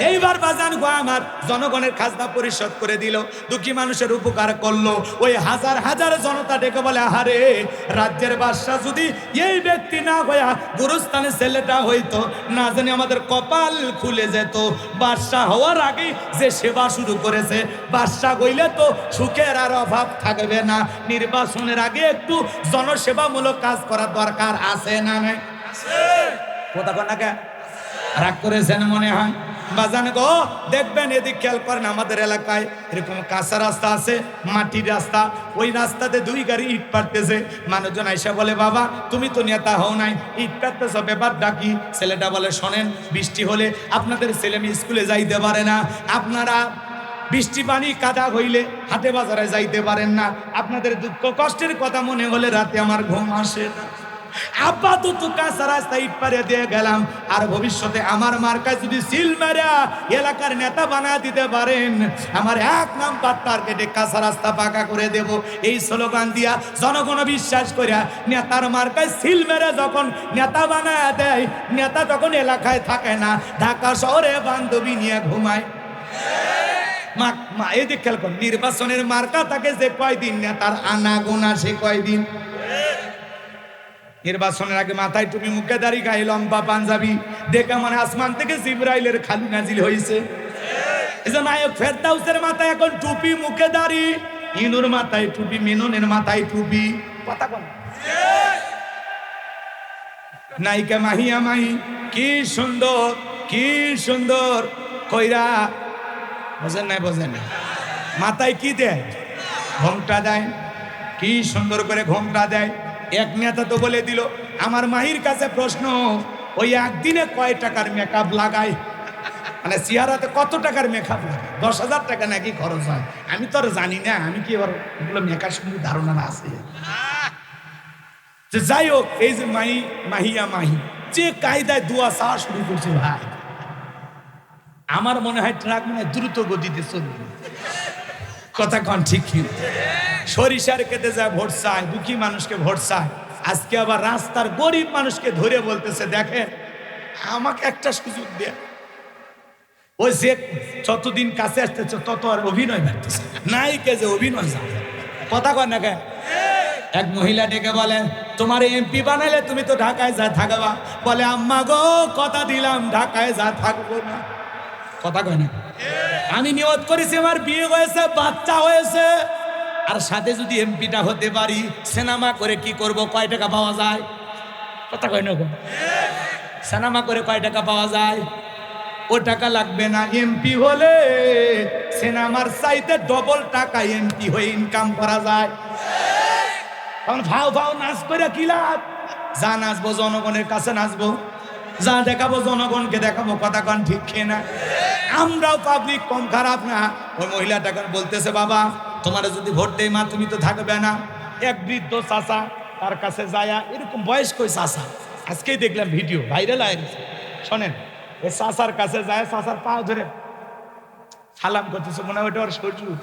এইবার বাজান গো আমার জনগণের খাজনা পরিশোধ করে দিল, দুঃখী মানুষের উপকার করলো। ওই হাজার হাজার জনতা ডেকে বলে, আহারে রাজ্যের বাদশা যদি এই ব্যক্তি না হইয়া গুরুস্থানে ছেলেটা হইতো, না জানি আমাদের কপাল খুলে যেত। বাদশা হওয়ার আগে যে সেবা শুরু করেছে, বাদশা হইলে তো সুখের আর অভাব থাকবে না। নির্বাচনের আগে একটু জনসেবামূলক কাজ করা দরকার আছে না নাই? কথা কন না, রাগ করেছেন মনে হয়। বাজান গো দেখবেন, এদিক খেয়াল করেন, আমাদের এলাকায় এরকম কাঁচা রাস্তা আছে, মাটির রাস্তা, ওই রাস্তাতে দুই গাড়ি ইট পাড়তেছে। মানুষজন আইসা বলে, বাবা তুমি তো নেতা হও নাই, ইট পাড়তেছ, ব্যাপার ডাকি। ছেলেটা বলে, শোনেন বৃষ্টি হলে আপনাদের ছেলে মেয়ে স্কুলে যাইতে পারে না, আপনারা বৃষ্টি পানি কাদা হইলে হাটে বাজারে যাইতে পারেন না, আপনাদের দুঃখ কষ্টের কথা মনে হলে রাতে আমার ঘুম আসে না। আপাতত কাঁচা রাস্তা ইট পারে দিয়ে গেলাম, আর ভবিষ্যতে আমার মার্কায় যদি সিল মেরা এলাকার নেতা বানা দিতে পারেন, আমার 1 নাম্বার টার্গেটে কাঁচা রাস্তা পাকা করে দেব। এই স্লোগান দিয়া জনগণ বিশ্বাস করিয়া নেতার মার্কায় সিল মেরে যখন নেতা বানায় দেয়, নেতা তখন এলাকায় থাকে না, ঢাকা শহরে বান্ধবী নিয়ে ঘুমায়। মা এদিক খেয়াল করুন, নির্বাচনের মার্কা থাকে যে কয়দিন, নেতার আনাগোনা সে কয়দিন। নির্বাচনের আগে মাথায় টুপি, মুখে দাড়ি, গায়ে লম্বা পাঞ্জাবি, দেখা মানে আসমান থেকে জিবরাইলের খালি নাজিল হয়েছে। নায়ক ফেরদাউসের মাথায় এখন টুপি, মুখে দাড়ি, ইনুর মাথায় টুপি, মেননের মাথায় টুপি। কথা বল, নায়িকা মাহিয়া মাহি কি সুন্দর, কি সুন্দর কইরা, বোঝেন না? বোঝেন না? মাথায় কি দেয়? ঘোমটা দেয়, কি সুন্দর করে ঘোমটা দেয়। এক নেতা তো বলে দিল, আমার মাহির কাছে প্রশ্ন, ওই একদিনে কয় টাকার মেকআপ লাগায়, মানে চেহারাতে কত টাকার মেকআপ লাগায়? 10,000 টাকা নাকি খরচ হয়। আমি তো আর জানি না, আমি কি এবার এগুলো মেকআপ সম্বন্ধে ধারণা না আছে। যাই হোক, এই যে মাহিয়া মাহি যে কায়দায় দোয়া চাওয়া শুরু করছে, ভাই আমার মনে হয় ট্রাক মনে হয় দ্রুত গতিতে চলবে। কথা কন ঠিক কি? সরিষার খেতে যায় ভোট চায়, দুঃখী মানুষকে ভোট চায়, আজকে আবার রাস্তার গরিব মানুষকে ধরে বলতেছে, দেখে আমাকে একটা সুযোগ দেয়। ওই যে যতদিন কাছে আসতেছে তত আর অভিনয় বাড়তেছে, নায়িকা যে অভিনয় যায়। কথা কন না কে? এক মহিলা ডেকে বলে, তোমার এমপি বানাইলে তুমি তো ঢাকায় যা থাকবা। বলে, আম্মা গো কথা দিলাম ঢাকায় যা থাকবো না। কথা কয় না? আমি নিয়ত করেছি, আমার বিয়ে হয়েছে, বাচ্চা হয়েছে, আর সাথে যদি এমপিটা হতে পারি, সিনেমা করে কি করব, কয় টাকা পাওয়া যায়? কথা কয় না? সিনেমা করে কয় টাকা পাওয়া যায়? ও টাকা লাগবে না, এমপি হলে সিনেমার চাইতে ডবল টাকা এমপি হয়ে ইনকাম করা যায়। তখন ভাও ভাও নাচ করে কি লাভ? যা নাচবো জনগণের কাছে নাচবো, যা দেখাবো জনগণকে দেখাবো। কথা কন ঠিক খেয়ে না? আমরাও পাবলিক কম খারাপ না। ওই মহিলাটাকে বলতেছে, বাবা তোমার যদি ভোট দেয় মা, তুমি তো থাকবে না। এক বৃদ্ধ চাচা তার কাছে যায়, এরকম বয়স্ক চাচা, আজকেই দেখলাম ভিডিও ভাইরাল হয়ে গেছে। শোনেন, ওই চাচার কাছে যায়, চাচার পা ধরে সালাম করতেছে, মনে হয় ওটা ওর শ্বশুর।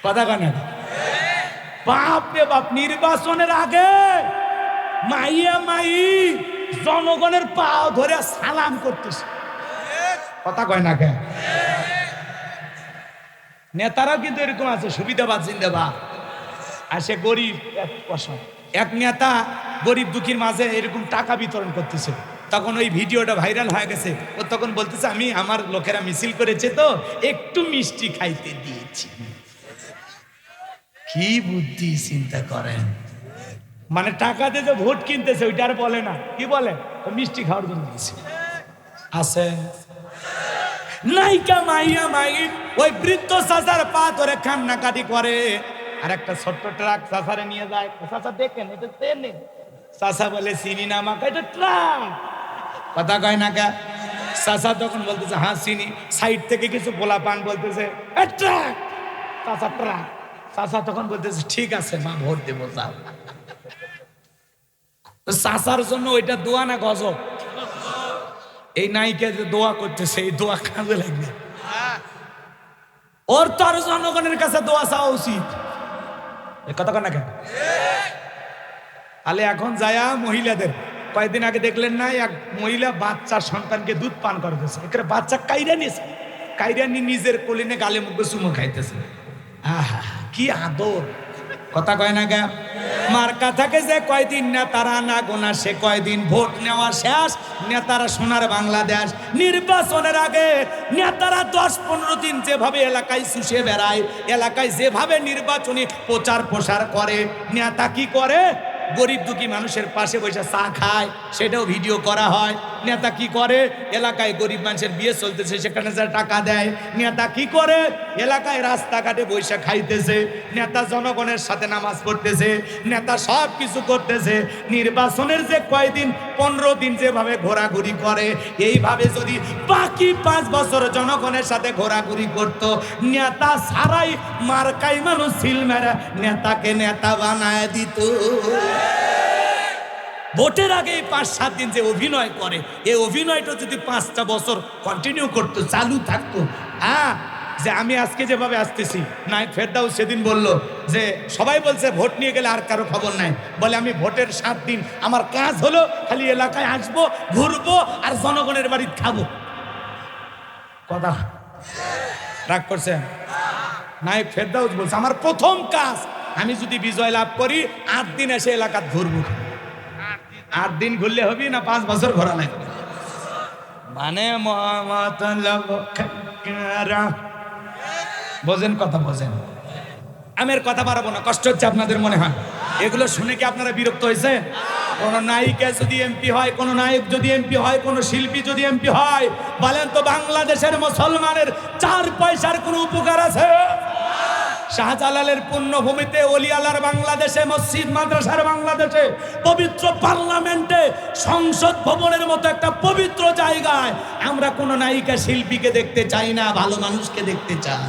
কথা কানে বাপ রে বাপ, নির্বাচনের আগে মাইয়া মাই জনগণের পা ধরে সালাম করতেছে। কথা কয় না কেন? নেতারাও কিন্তু এরকম আছে, সুবিধাবাদ জিন্দাবাদ। আর সে গরিব এক নেতা গরিব দুঃখীর মাঝে এরকম টাকা বিতরণ করতেছে, তখন ওই ভিডিওটা ভাইরাল হয়ে গেছে। ও তখন বলতেছে আমি আমার লোকেরা মিছিল করেছে তো একটু মিষ্টি খাইতে দিয়েছি। কি বুদ্ধি চিন্তা করেন, মানে টাকা দিয়ে যে ভোট কিনতেছে ওইটা আর বলে না, কি বলে মিষ্টি খাওয়ার জন্য দিয়েছে। আছে নাইকা মাইয়া মাই ওই বৃদ্ধ চাচার পা ধরে কান্নাকাটি করে, আর একটা ছোট্ট ট্রাক চাচারে নিয়ে যায়। চাচা দেখেন এটা ট্রেনে, চাচা বলে চিনি না আমাকে, এটা ট্রাক। কথা কয় না কে? চাচা তখন বলতেছে হ্যাঁ চিনি। সাইড থেকে কিছু পোলা পান বলতেছে ট্রাক, চাচা ট্রাক। চাচা তখন বলতেছে ঠিক আছে মা ভোট দেবো যাও। চাচার জন্য ওইটা দোয়া না গজব? এই নায়িকা যে দোয়া করতেছে এই দোয়া কাজে লাগবে। ওর তো আরো জনগণের কাছে দোয়া চাওয়া উচিত। কথা কন না কেন? তাহলে এখন যায়া মহিলাদের কয়েকদিন আগে দেখলেন না, এক মহিলা বাচ্চা সন্তানকে দুধ পান করতেছে। এখানে বাচ্চা কাইরা নিয়েছে, কাইরা নিয়ে নিজের কোলিনে গালে মুখে চুমো খাইতেছে। আহা কি আদর! কথা কয় না গা? মার্কা থাকে যে কয়দিন নেতারা না গোনা সে কয়দিন ভোট নেওয়া শেষ। নেতারা সোনার বাংলাদেশ। নির্বাচনের আগে নেতারা 10-15 দিন যেভাবে এলাকায় শুষে বেড়ায়, এলাকায় যেভাবে নির্বাচনী প্রচার প্রসার করে, নেতা কি করে? গরিব দুঃখী মানুষের পাশে বসে চা খায়, সেটাও ভিডিও করা হয়। নেতা কি করে? এলাকায় গরিব মানুষের বিয়ে চলতেছে সেখানে যা টাকা দেয়। নেতা কি করে? এলাকায় রাস্তাঘাটে বসে খাইতেছে। নেতা জনগণের সাথে নামাজ পড়তেছে। নেতা সব কিছু করতেছে। নির্বাচনের যে কয়দিন 15 দিন যেভাবে ঘোরাঘুরি করে, এইভাবে যদি বাকি 5 বছর জনগণের সাথে ঘোরাঘুরি করত, নেতা ছাড়াই মার্কাই মানুষ সিল মেরে নেতাকে নেতা বানায় দিত। ভোটের আগে 5-7 দিন যে অভিনয় করে, এই অভিনয়টা যদি 5টা বছর কন্টিনিউ করতো, চালু থাকতো, হ্যাঁ, যে আমি আজকে যেভাবে আসতেছি, নায়ক ফেরদাউস সেদিন বলল যে সবাই বলছে ভোট নিয়ে গেলে আর কারো খবর নাই, বলে আমি ভোটের 7 দিন আমার কাজ হলো খালি এলাকায় আসবো, ঘুরবো আর জনগণের বাড়ি খাবো। কথা রাগ করছেন? নায়ক ফেরদাউস বলছে আমার প্রথম কাজ, আমি যদি বিজয় লাভ করি 8 দিন এসে এলাকাত ঘুরবো। 8 দিন ঘুরলে হবি না 5 বছর ঘোরা লাগবে? মানে বোঝেন কথা? বোঝেন? আমি আর কথা বাড়াবো না, কষ্ট হচ্ছে আপনাদের মনে হয়। এগুলো শুনে কি আপনারা বিরক্ত হয়েছে? কোন নায়িকা যদি এমপি হয়, কোন নায়ক যদি এমপি হয়, কোন শিল্পী যদি এমপি হয়, বলেন তো বাংলাদেশের মুসলমানের 4 পয়সার কোন উপকার আছে? শাহজালালের পুণ্যভূমিতে, ওলিয়ালার বাংলাদেশে, মসজিদ মাদ্রাসার বাংলাদেশে, পবিত্র পার্লামেন্টে, সংসদ ভবনের মতো একটা পবিত্র জায়গায় আমরা কোন নায়িকা শিল্পীকে দেখতে চাই না, ভালো মানুষকে দেখতে চাই।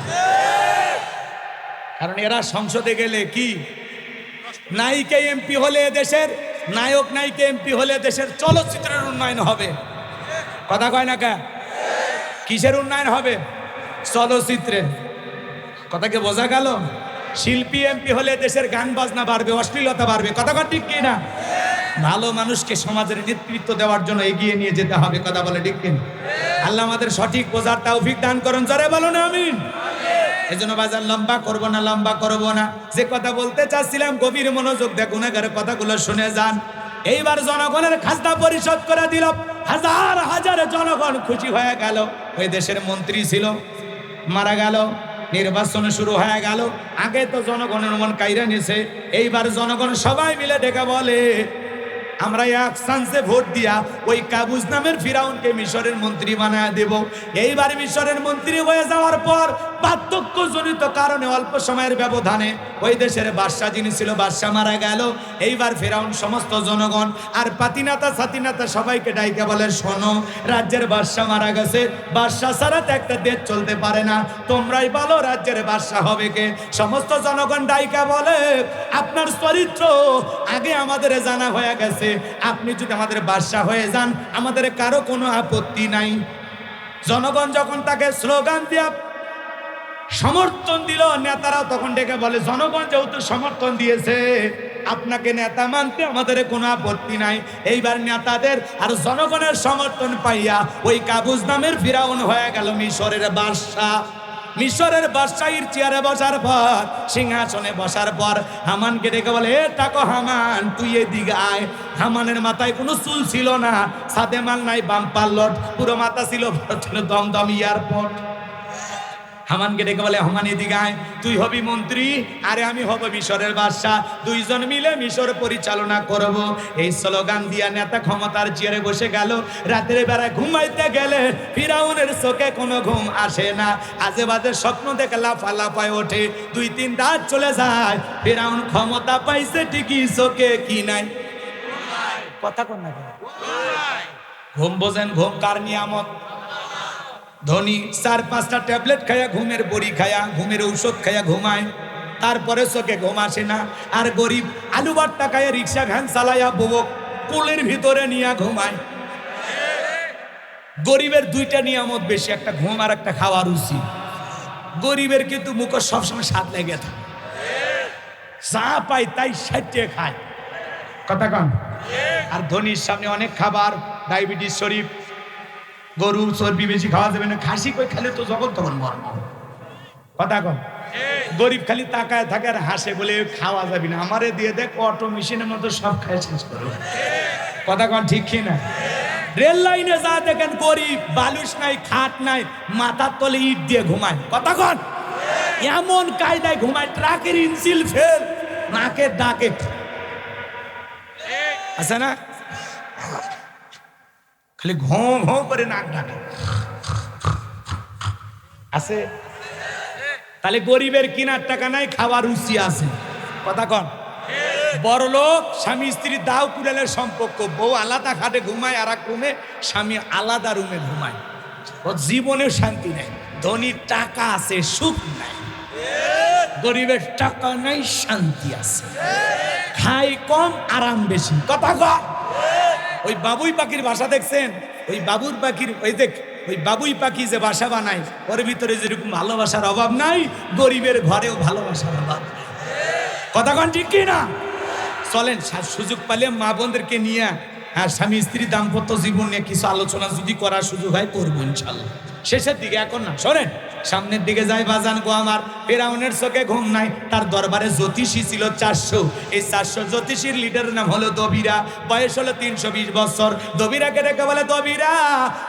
কারণ এরা সংসদে গেলে কি, নায়িকা এমপি হলে দেশের, নায়ক নায়িকা এমপি হলে দেশের চলচ্চিত্রের উন্নয়ন হবে। কথা কয় না কে? কিসের উন্নয়ন হবে? চলচ্চিত্রের। কথাকে বোঝা গেল? শিল্পী এমপি হলে দেশের গান বাজনা বাড়বে, অশ্লীলতা বাড়বে। কথা ঠিক কি না? ভালো মানুষকে সমাজের নেতৃত্ব দেওয়ার জন্য এগিয়ে নিয়ে যেতে হবে। কথা বলে ঠিক কিনা? আল্লাহ আমাদের সঠিক বোঝার তৌফিক দান করুন। জোরে বলুন আমিন। এজন্য বাজার লম্বা করব না, লম্বা করব না। যে কথা বলতে চাচ্ছিলাম গভীর মনোযোগ দিয়ে গুনাহগার কথাগুলো শুনে যান। এইবার জনগণের খাজনা পরিশোধ করে দিল, হাজার হাজার জনগণ খুশি হয়ে গেল। ওই দেশের মন্ত্রী ছিল, মারা গেল, নির্বাচন শুরু হয়ে গেল। আগে তো জনগণের মন কাইরা নিছে, এইবার জনগণ সবাই মিলে ডেকে বলে আমরা এক চান্সে ভোট দিয়া ওই কাবুজ নামের ফিরাউনকে মিশরের মন্ত্রী বানায় দেব। এইবার মিশরের মন্ত্রী হয়ে যাওয়ার পর বার্ধক্যজনিত কারণে অল্প সময়ের ব্যবধানে ওই দেশের বাদশাহ যিনি ছিল, বাদশাহ মারা গেল। এইবার ফিরাউন সমস্ত জনগণ আর পাতিনাতা সাতিনাতা সবাইকে ডাইকে বলে শোনো, রাজ্যের বাদশাহ মারা গেছে, বাদশাহ ছাড়া তো একটা দেশ চলতে পারে না, তোমরাই বলো রাজ্যের বাদশাহ হবে কে? সমস্ত জনগণ ডাইকা বলে আপনার চরিত্র আগে আমাদের জানা হয়ে গেছে, আপনি যদি আমাদের বাদশাহ হয়ে যান আমাদের কারো কোনো আপত্তি নাই। জনগণ যখন তাকে স্লোগান দিয়া সমর্থন দিল, নেতারাও তখন ডেকে বলে জনগণ যেহেতু সমর্থন দিয়েছে আপনাকে নেতা মানতে আমাদের কোনো আপত্তি নাই। এইবার নেতাদের আর জনগণের সমর্থন পাইয়া ওই কাবুস নামের ফিরাউন হয়ে গেল মিশরের বাদশা। মিশরের বাদশাহীর চেয়ারে বসার পর, সিংহাসনে বসার পর হামানকে ডেকে বলে, এ টাকো হামান, তুই এদিকে আয়। হামানের মাথায় কোনো চুল ছিল না, সাদে মাল নাই, বাম্পার লট, পুরো মাথা ছিল দমদম এয়ারপোর্ট। হামানকে ডেকে বলে, হামান এদিকে আয়, তুই হবি মন্ত্রী, আরে আমি হব মিশরের বাদশা, দুইজন মিলে মিশর পরিচালনা করব। এই স্লোগান দিয়া নেতা ক্ষমতার চেয়ারে বসে গেল। রাতের বেলায় ঘুমাইতে গেলে ফিরাউনের চোখে কোনো ঘুম আসে না, আজে বাজে স্বপ্ন দেখে লাফালাফায় ওঠে। 2-3 রাত চলে যায়, ফিরাউন ক্ষমতা পাইছে ঠিকই, চোখে কি নাই, কথা কোন না, ঘুম বোঝেন, ঘুম কার নিয়ামত? ধনী 4-5টা ট্যাবলেট খায়া, ঘুমের বড়ি খায়া, ঘুমের ঔষধ খায়া ঘুমায়, তারপরে চোখে ঘুম আসে না। আর গরিব আলু ভর্তা খায়া, রিক্সা ভ্যান চালায়া, বউক কোলের ভিতরে নিয়ে ঘুমায়। গরিবের 2টা নিয়ামত বেশি, একটা ঘুম আর একটা খাওয়া রুচি। গরিবের কিন্তু মুখ সবসময় স্বাদ লেগে থাকে, যা পায় তাই সাইটে খায়, কথা কন। আর ধনীর সামনে অনেক খাবার, ডায়াবেটিস শরীফ, গরু চর্বি বেশি খাওয়া যাবে না, খাসি কই খালে তো যখন তখন মর্ম, কথা কন। গরিব খালি তাকায় থাকে আর হাসে, বলে খাওয়া যাবে না, আমারে দিয়ে দেখ, অটো মেশিনের মতো সব খায় শেষ করো, কথা কন, ঠিক কি না? রেল লাইনে যা দেখেন গরিব, বালুস নাই, খাট নাই, মাথার তলে ইট দিয়ে ঘুমায়, কথা কন। এমন কায়দায় ঘুমায়, ট্রাকের ইঞ্জিল ফেল, নাকের ডাকে আছে না, খালি ঘো ঘো করে নাক ডাকে, আছে। তাহলে গরিবের কিনার টাকা নাই, খাওয়ার রুচি আছে, কথা কন। বড় লোক স্বামী স্ত্রী দাও কুড়ালের সম্পর্ক, বউ আলাদা খাটে ঘুমায়, আর এক রুমে, স্বামী আলাদা রুমে ঘুমায়, ও জীবনেও শান্তি নেই। ধনীর টাকা আছে, সুখ নাই, গরিবের টাকা নাই, শান্তি আছে, খাই কম, আরাম বেশি, কথা কন। ওই বাবুই পাখির বাসা দেখছেন? ওই বাবুর পাখির, ওই দেখ, ওই বাবুই পাখি যে বাসা বানায়, ওর ভিতরে যেরকম ভালোবাসার অভাব নাই, গরিবের ঘরেও ভালোবাসার অভাব, কথা কন, ঠিক কি না? চলেন সুযোগ পালে মা বোনদেরকে নিয়ে আর স্বামী স্ত্রী দাম্পত্য জীবন নিয়ে কিছু আলোচনা যদি করার সুযোগ হয়, করবো ইনশাল্লাহ। শেষের দিকে, এখন না, শোনেন, সামনের দিকে যাই বাজান গো আমার। ফেরাউনের চোখে ঘুম নাই, তার দরবারে জ্যোতিষী ছিল 400। এই 400 জ্যোতিষীর লিডারের নাম হলো দবিরা, বয়স হলো 320 বছর। দবিরাকে ডেকে বলে, দবিরা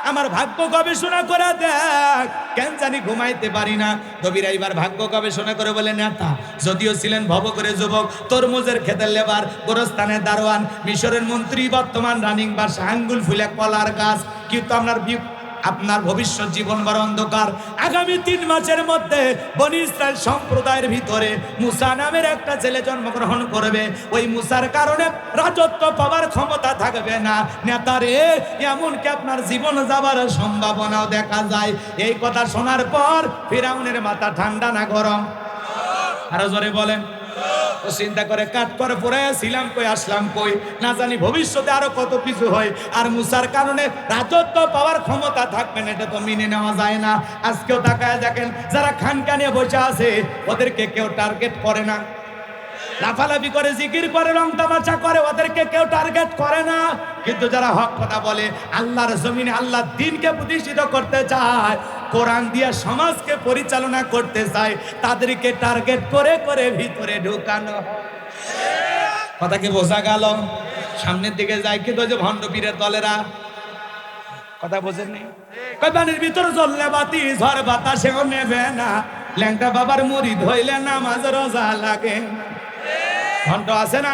আমার ভাগ্য গবেষণা করে দেখ, কেন জানি ঘুমাইতে পারি না। দবিরা এবার ভাগ্য গবেষণা করে বলে, নেতা যদিও ছিলেন ভব করে যুবক, তরমুজের খেতের লেবার, গোরস্থানের দারোয়ান, মিশরের মন্ত্রী, বর্তমান রানিং বাদশা, আঙ্গুল ফুলে কলার গাছ, কিন্তু আপনার ভবিষ্যৎ জীবন বড় অন্ধকার। আগামী 3 মাসের মধ্যে বনি ইসরাইল সম্প্রদায়ের ভিতরে মুসা নামের একটা ছেলে জন্মগ্রহণ করবে। ওই মুসার কারণে রাজত্ব পাওয়ার ক্ষমতা থাকবে না। নেতারে, এমনকি আপনার জীবন যাবার সম্ভাবনাও দেখা যায়। এই কথা শোনার পর ফিরাউনের মাথা ঠান্ডা না গরম? আরো জোরে বলেন। ও চিন্তা করে, কাট করে পড়ে ছিলাম কই, আসলাম কই, না জানি ভবিষ্যতে আরো কত কিছু হয়। আর মুসার কারণে রাজত্ব পাওয়ার ক্ষমতা থাকবে না, এটা তো মেনে নেওয়া যায় না। আজকেও তাকায় দেখেন, যারা খানকা নিয়ে বসে আছে, ওদেরকে কেউ টার্গেট করে না, লাফালাফি করে, জিকির করে, রং তামাশা করে, ওদেরকে কেউ টার্গেট করে না। কিন্তু যারা হক কথা বলে, আল্লাহর জমিনে আল্লাহর দ্বীনকে প্রতিষ্ঠিত করতে চায়, কোরআন দিয়ে সমাজকে পরিচালনা করতে চায়, তাদেরকে টার্গেট করে করে ভিতরে ঢুকানো। কথা কি বোঝা গেল? সামনের দিকে যায়, কিন্তু যে ভণ্ড পীরের দলেরা, কথা বোঝেননি, পানির ভিতরে জ্বললে বাতি, ঝড় বাতাসেও নেবে না, ল্যাংটা বাবার মুরিদ হইলে নামাজ রোজা লাগে। ভণ্ড আছে না?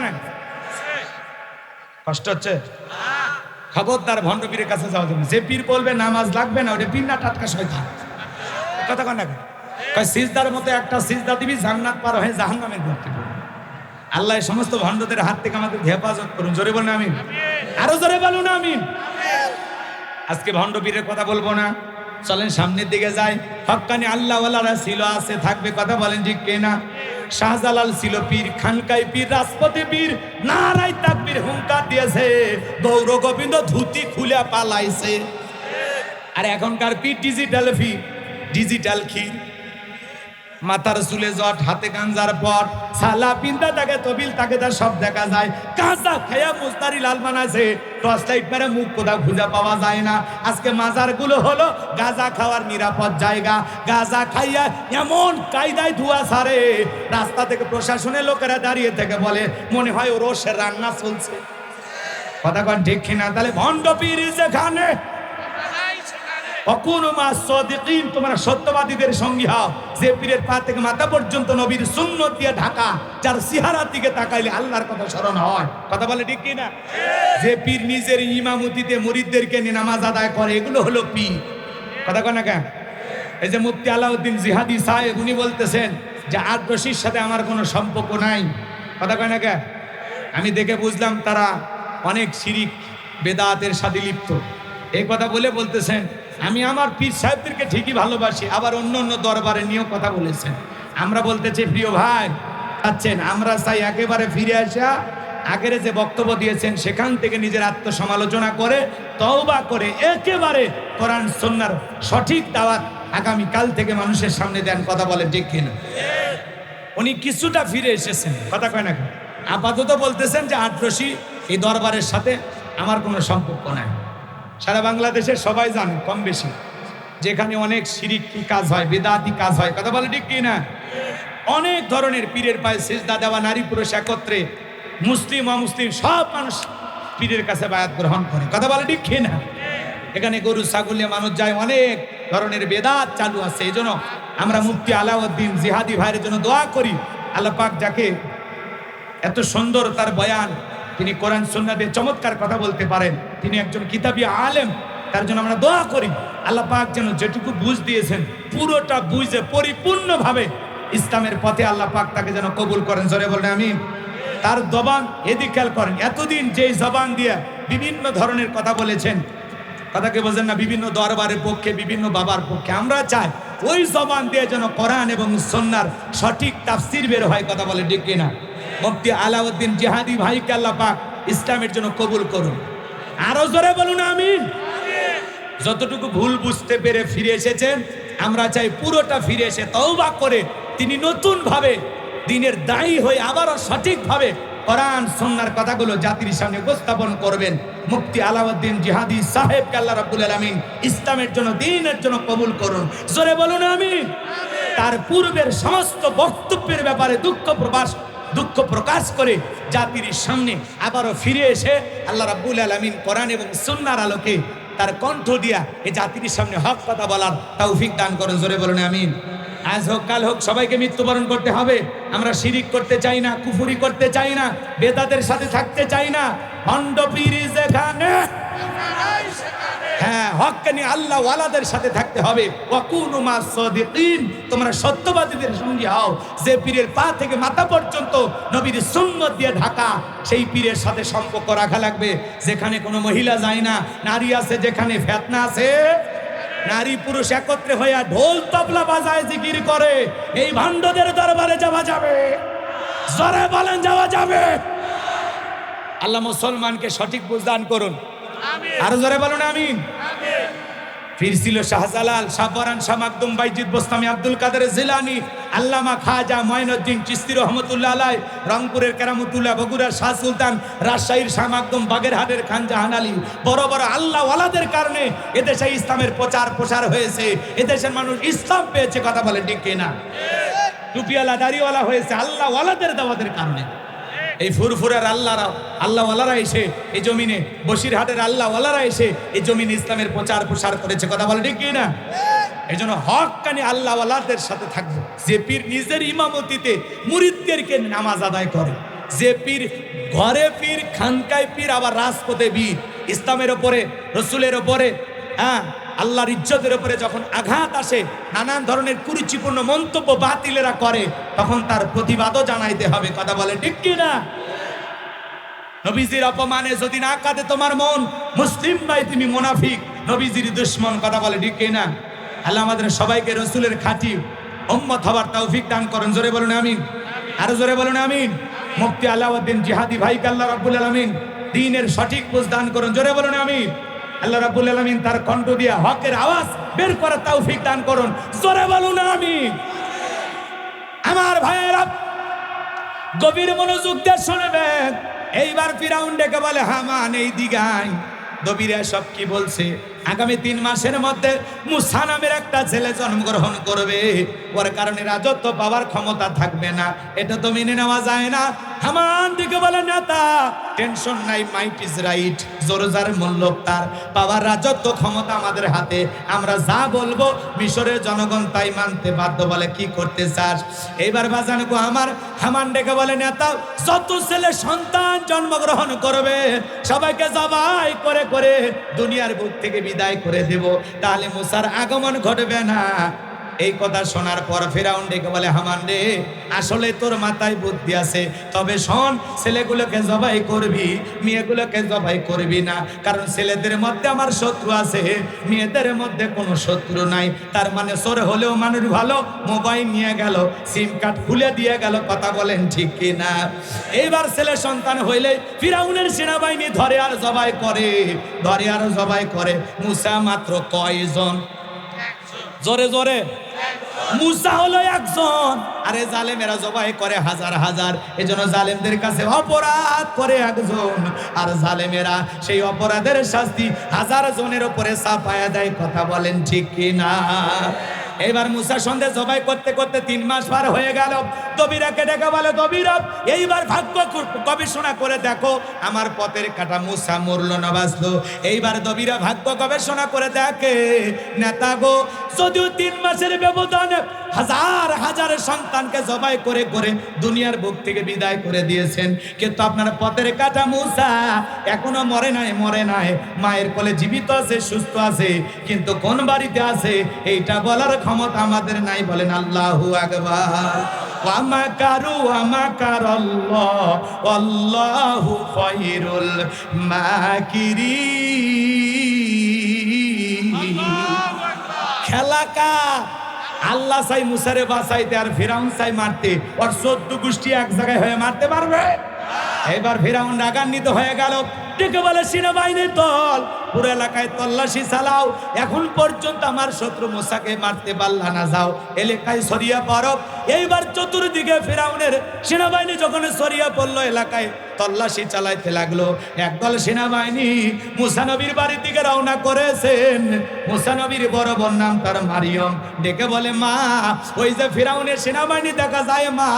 কষ্ট হচ্ছে? খবরদার ভণ্ড পীরের কাছে যাওয়া যাবে। যে পীর বলবে নামাজ লাগবে না, ওটা পীর না, টাটকা শয়তান, কথা কন না। কয় সিজদার মতো একটা সিজদা দিবি, জান্নাত পার হয়ে জাহান্নামে ঢুকতে পারবি। আল্লাহ এই সমস্ত ভণ্ডদের হাত থেকে আমাদের হেফাজত করুন। জোরে বলুন আমিন। আরো জোরে বলুন আমিন। আজকে ভণ্ড পীরের কথা বলবো না, চলেন সামনের দিকে যাই। হক্কানি আল্লাহওয়ালারা ছিল, আছে, থাকবে, কথা বলেন ঠিক কিনা? শাহজালাল ছিল পীর, খানকাই পীর, রাজপথে পীর, নারাই তাকবীর হুঙ্কার দিয়েছে, গৌর গোবিন্দ ধুতি খুলে পালাইছে। আর এখনকার পীর ডিজিটাল পীর, ডিজিটাল ক্ষীর, মাথার চুলে জট, হাতে গাঞ্জার পট, সালা পিন্দা তাকে তবিল তাকে তার সব দেখা যায়। গাঁজা খাইয়া মুস্তারি লাল বানাইছে, টর্চ লাইট মেরে মুখ কোথাও খুঁজে পাওয়া যায় না। আজকে মাজার গুলো হলো গাঁজা খাওয়ার নিরাপদ জায়গা। গাঁজা খাইয়া এমন কায়দায় ধোয়া ছাড়ে, রাস্তা থেকে প্রশাসনের লোকেরা দাঁড়িয়ে থেকে বলে মনে হয় ও রোষের রান্না চলছে। কথা কন ঠিক কিনা? তাহলে ভণ্ড পীর যেখানে তোমরা সত্যবাদীদের সঙ্গী হও, যে পীরের পা থেকে মাথা পর্যন্ত নবীর সুন্নত দিয়ে ঢাকা, যার চেহারার দিকে তাকাইলে আল্লাহর কথা স্মরণ হয়। কথা বলে ঠিক কিনা? যে পীর নিজের ইমামতিতে মুরিদদেরকে নিয়ে নামাজ আদায় করে, এগুলো হলো পীর। কথা কন না কেন? এই যে মুফতি আলাউদ্দিন জিহাদি সাহেব, উনি বলতেছেন যে আদর্শীর সাথে আমার কোনো সম্পর্ক নাই। কথা কয় না কেন? আমি দেখে বুঝলাম তারা অনেক শিরিক বেদাতের সাথে লিপ্ত। এই কথা বলতেছেন আমি আমার পীর সাহেবদেরকে ঠিকই ভালোবাসি, আবার অন্য অন্য দরবারে নিয়েও কথা বলেছেন। আমরা বলতে চাই প্রিয় ভাই, আছেন আমরা চাই একেবারে ফিরে আসা, আগের যে বক্তব্য দিয়েছেন সেখান থেকে নিজের আত্মসমালোচনা করে তওবা করে একেবারে কোরআন সুন্নাহর সঠিক দাওয়াত আগামী কাল থেকে মানুষের সামনে দেন। কথা বলে ঠিক কিনা? উনি কিছুটা ফিরে এসেছেন। কথা কয় না কেন? আপাতত বলতেছেন যে আটরশি এই দরবারের সাথে আমার কোনো সম্পর্ক নাই। সারা বাংলাদেশের সবাই জানে কম বেশি যেখানে অনেক শিরিকি কাজ হয়, বেদাতি কাজ হয়। কথা বলে ঠিক কিনা? অনেক ধরনের পীরের পায়ে সিজদা দেওয়া, নারী পুরুষ একত্রে, মুসলিম অমুসলিম সব মানুষ পীরের কাছে বায়াত গ্রহণ করে। কথা বলে ঠিক কিনা? এখানে গরু ছাগলে মানুষ যায়, অনেক ধরনের বেদাত চালু আছে। এই জন্য আমরা মুফতি আলাউদ্দিন জিহাদি ভাইয়ের জন্য দোয়া করি। আল্লাহ পাক যাকে এত সুন্দর তার বয়ান, তিনি কোরআন সুন্নাতে চমৎকার কথা বলতে পারেন, তিনি একজন কিতাবী আলেম, তার জন্য আমরা দোয়া করি আল্লাহ পাক যেন যেটুকু বুঝ দিয়েছেন পুরোটা বুঝে পরিপূর্ণভাবে ইসলামের পথে আল্লাহ পাক তাকে যেন কবুল করেন। জোরে বলেন আমিন। তার জবান এদিক খেয়াল করেন, এতদিন যেই জবান দিয়ে বিভিন্ন ধরনের কথা বলেছেন, কথাকে বোঝেন না, বিভিন্ন দরবারের পক্ষে, বিভিন্ন বাবার পক্ষে, আমরা চাই ওই জবান দিয়ে যেন কোরআন এবং সুন্নাহর সঠিক তাফসীর বের হয়। কথা বলে ঠিক কিনা? মুফতি আলাউদ্দিন জিহাদি ভাইকে আল্লাহ পাক ইসলামের জন্য কবুল করুন। আরো জোরে বলুন আমিন। যতটুকু ভুল বুঝতে পেরে ফিরে এসেছেন, আমরা চাই পুরোটা ফিরে এসে তওবা করে তিনি নতুন ভাবে দ্বীনের দায়ী হয়ে আবারও সঠিকভাবে কোরআন সুন্নাহর কথাগুলো জাতির সামনে উপস্থাপন করবেন। মুফতি আলাউদ্দিন জিহাদি সাহেবকে আল্লাহ রাব্বুল আলামিন ইসলামের জন্য, দ্বীনের জন্য কবুল করুন। জোরে বলুন আমিন। তার পূর্বের সমস্ত বক্তব্যের ব্যাপারে দুঃখ প্রকাশ করে জাতির সামনে আবারও ফিরে এসে আল্লাহ রাব্বুল আলামিন কোরআন এবং সুন্নাহর আলোকে তার কণ্ঠ দিয়া এই জাতির সামনে হক কথা বলার তৌফিক দান করেন। জোরে বলুন আমিন। আজ হোক কাল হোক সবাইকে মৃত্যুবরণ করতে হবে। আমরা শিরিক করতে চাই না, কুফরি করতে চাই না, বেদাতের সাথে থাকতে চাই না। ভণ্ড পীর যেখানে, হ্যাঁ, হক্কানি আল্লাহ ওয়ালাদের সাথে থাকতে হবে। ওয়াকুনু মাস সাদিকিন, তোমরা সত্যবাদীদের সঙ্গী হও। যে পীরের পা থেকে মাথা পর্যন্ত নবীর সুন্নাত দিয়ে ঢাকা, সেই পীরের সাথে সম্পর্ক রাখা লাগবে। যেখানে কোনো মহিলা যায় না, নারী আছে, যেখানে ফিতনা আছে, নারী পুরুষ একত্রে হইয়া ঢোল তবলা বাজায় জিকির করে, এই ভণ্ডদের দরবারে যাওয়া যাবে? জোরে বলেন যাওয়া যাবে? আল্লাহ মুসলমানকে সঠিক বুঝদান করুন। আরো জোরে বলুন আমিন। পীর ছিল শাহজালাল, শাহপরান, শাহ মাকদুম, বাইজিদ বোস্তামি, আব্দুল কাদের জিলানী, আল্লামা খাজা মঈনুদ্দিন চিশতি রহমতুল্লাহ আলাইহি, রংপুরের কেরামতুল্লাহ, বগুড়ার শাহ সুলতান, রাজশাহীর শাহ মাকদুম, বাগেরহাটের খান জাহান আলী। বড় বড় আল্লাহ ওয়ালাদের কারণে এদেশে ইসলামের প্রচার প্রসার হয়েছে, এদেশের মানুষ ইসলাম পেয়েছে। কথা বলে ঠিক কিনা? টুপিওয়ালা দাড়িওয়ালা হয়েছে আল্লাহ ওয়ালাদের দাওয়াতের কারণে। এই ফুরফুরার আল্লাহ ওয়ালারা এসে এই জমিনে, বসিরহাটের আল্লাহ ওয়ালারা এসে এই জমিনে ইসলামের প্রচার প্রসার করেছে। কথা বলে ঠিক কিনা? এই জন্য হক্কানি আল্লাহ ওয়ালাদের সাথে থাকবো। যে পীর নিজের ইমামতিতে মুরিদদেরকে নামাজ আদায় করে, যে পীর ঘরে পীর, খানকায় পীর, আবার রাজপথে বীর, ইসলামের ওপরে, রসুলের ওপরে, হ্যাঁ, আল্লাহর ইজ্জতের উপরে যখন আঘাত আসে, নানান ধরনের কুরুচিপূর্ণ মন্তব্য বাতিলেরা করে, তখন তার প্রতিবাদও জানাইতে হবে। কথা বলে ঠিক কিনা? নবীজির অপমানে যদি না কাঁদে তোমার মন, মুসলিম ভাই তুমি মুনাফিক, নবীজির দুশমন। কথা বলে ঠিক কিনা? আল্লাহ আমাদের সবাইকে রসুলের খাঁটি উম্মত হওয়ার তৌফিক দান করেন। জোরে বলুন আমিন। আরো জোরে বলুন আমিন। মুফতি আলাউদ্দিন জিহাদি ভাইকে আল্লাহ রাব্বুল আলামিন দ্বীনের সঠিক বুঝ দান করুন। জোরে বলুন আমিন। আল্লাহ রাব্বুল আলামিন তার কণ্ঠ দিয়ে হকের আওয়াজ বের করার তৌফিক দান করুন। জোরে বলুন আমিন। আমার ভাইয়েরা গভীর মনোযোগ দিয়ে শুনবেন। এইবার ফিরাউন ডেকে বলে, হামান এই দিগায়। দবিরা সব কি বলছে? আগামী 3 মাসের মধ্যে মুসা নামের একটা ছেলে জন্মগ্রহণ করবে, ওর কারণে রাজত্ব পাওয়ার ক্ষমতা থাকবে না, এটা তো মেনে নেওয়া যায় না। হামান দিকে বলে, নেতা টেনশন নাই, মাইট ইজ রাইট, জোরজার মূল্য তার, পাওয়ার রাজত্ব ক্ষমতা আমাদের হাতে, আমরা যা বলবো মিশরের জনগণ তাই মানতে বাধ্য। বলে কি করতে চাস? এইবার বাজান গো আমার হামান ডেকে বলে, নেতা যত ছেলে সন্তান জন্মগ্রহণ করবে সবাইকে জবাই করে করে দুনিয়ার বুক থেকে বিদায় করে দেব, তাহলে মুসার আগমন ঘটবে না। এই কথা শোনার পর ফিরাউন ডেকে বলে, হামান রে আসলে তোর মাথায় বুদ্ধি আছে, তবে শোন, ছেলেগুলোকে জবাই করবি, মেয়েগুলোকে জবাই করবি না, কারণ ছেলেদের মধ্যে আমার শত্রু আছে, মেয়েদের মধ্যে কোনো শত্রু নাই। তার মানে চোর হলেও মানুষ ভালো, মোবাইল নিয়ে গেল, সিম কার্ড খুলে দিয়ে গেল, কথা বলেন ঠিক কিনা? এইবার ছেলে সন্তান হইলে ফিরাউনের সেনাবাহিনী ধরে আর জবাই করে, ধরে আর জবাই করে। মুসা মাত্র কয়জন? জোরে জোরে, মুসা হলো একজন, আরে জালেমেরা জবাই করে হাজার হাজার। এজন্য জালেমদের কাছে অপরাধ করে একজন, আর জালেমেরা সেই অপরাধের শাস্তি হাজার জনের উপরে চাপায়া দেয়, কথা বলেন ঠিক কিনা? এইবার মুসা সন্ধ্যে জবাই করতে করতে 3 মাস পার হয়ে গেল। দবিরাকে ডেকে বলে, দবিরা এইবার ভাগ্য গবেষণা করে দেখো, আমার পথের কাটা মুসা মরলো না বাঁচলো। এইবার দবিরা ভাগ্য গবেষণা করে দেখে, নেতা গো যদিও 3 মাসের ব্যবধানে হাজার হাজার সন্তানকে জবাই করে করে দুনিয়ার বুক থেকে বিদায় করে দিয়েছেন, কিন্তু আপনার পথের কাটা মুসা এখনো মরে নাই, মরে নাই, মায়ের কোলে জীবিত আছে, সুস্থ আছে, কিন্তু কোন বাড়িতে আছে এইটা বলার ক্ষমতা আমাদের নাই। বলেন আল্লাহু আকবার। ওয়া মাকারু ওয়া মাকারাল্লাহ আল্লাহু খায়রুল মাকিরিন। খেলাকা আল্লাহ চাই মুসারে বাঁচাইতে, আর ফিরাউন চাই মারতে, ওর 14 গোষ্ঠী এক জায়গায় হয়ে মারতে পারবে? এবার ফিরাউন রাগান্বিত হয়ে গেল, ডেকে বলে, সেনাবাহিনীর দল পুরো এলাকায় তল্লাশি চালাও, এখন পর্যন্ত আমার শত্রু মুসাকে মারতে পারলা না, যাও এলাকায় ছড়িয়ে পড়ো। এইবার চতুর্দিকে ফিরাউনের সেনাবাহিনী যখন ছড়িয়ে পড়লো, এলাকায় তল্লাশি চালাইতে লাগলো। একদল সেনাবাহিনী মুসা নবীর বাড়ির দিকে রওনা করেছেন। মুসা নবীর বড় বোন নাম তার মারিয়ম, ডেকে বলে, মা ওই যে ফিরাউনের সেনাবাহিনী দেখা যায়, মা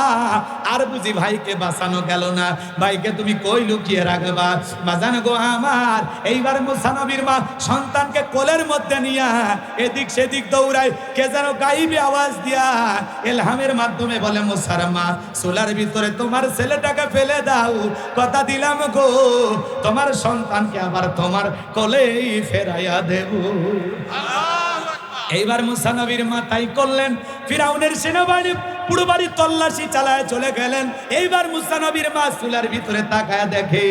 আর বুঝি ভাইকে বাঁচানো গেল না, ভাইকে তুমি কই লুকিয়ে রাখবা? বাজান গো আমার, এইবার মুসা নবীর মা সন্তানকে কোলের মধ্যে নিয়া এদিক সেদিক দৌড়ায়, কে যেন গাইবে আওয়াজ দিয়া এলহামের মাধ্যমে বলে, মুসার মা চুলার ভিতরে তোমার ছেলেটাকে ফেলে দাও, কথা দিলাম গো তোমার সন্তানকে আবার তোমার কোলেই ফেরাইয়া দেব। এইবার মুসা নবীর মা তাই করলেন। ফিরাউনের সেনাবাহিনী পুরো বাড়ি তল্লাশি চালায় চলে গেলেন। এইবার মুসা নবীর মা চুলার ভিতরে তাকায় দেখে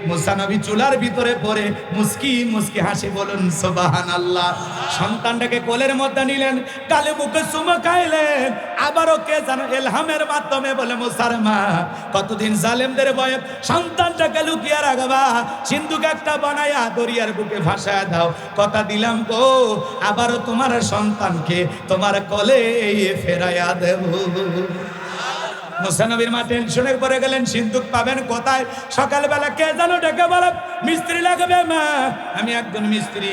মুসা নবী চুলার ভিতরে পড়ে মুস্কি মুস্কি হাসি, বলুন সুবহানাল্লাহ। সন্তানটাকে কোলের মধ্যে নিলেন, গালে মুখে চুমা খাইলেন, আবারও কে যেন এলহামের মাধ্যমে বলে, মুসার মা কতদিন জালেমদের ভয়ে সন্তানটাকে লুকিয়ে রাখবা, সিন্ধুক একটা বানায়া দরিয়ার বুকে ভাসায় দাও, কথা দিলাম গো আবারও তোমার সন্তানকে তোমার কোলে ফেরাইয়া দেব। মুসা নবীর মা টেনশনে পড়ে গেলেন, সিন্ধুক পাবেন কোথায়? সকালবেলা কে যেন ডেকে বলে, মিস্ত্রি লাগবে মা। আমি একজন মিস্ত্রি।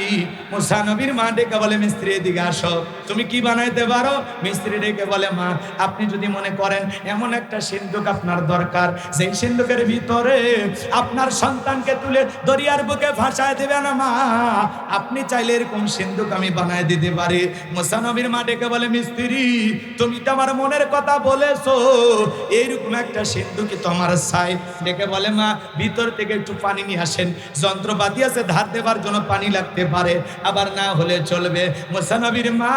মুসা নবীর মা ডেকে বলে, মিস্ত্রি এদিকে আসো, তুমি কি বানাইতে পারো? মিস্ত্রি ডেকে বলে, মা আপনি যদি মনে করেন এমন একটা সিন্ধুক আপনার দরকার, সেই সিন্ধুকের ভিতরে আপনার সন্তানকে তুলে দরিয়ার বুকে ভাসায় দেবে না মা, আপনি চাইলে এরকম সিন্ধুক আমি বানায় দিতে পারি। মুসা নবীর মা ডেকে বলে, মিস্ত্রি তুমি তো আমার মনের কথা বলেছো, এইরকম একটা সিন্ধুকই তো আমার চাই। ডেকে বলে, মা ভিতর থেকে একটু পানি নিয়ে আসেন, যন্ত্রপাতি আছে ধার দেবার জন্য পানি লাগতে পারে, আবার না হলে চলবে। মুসা নবীর মা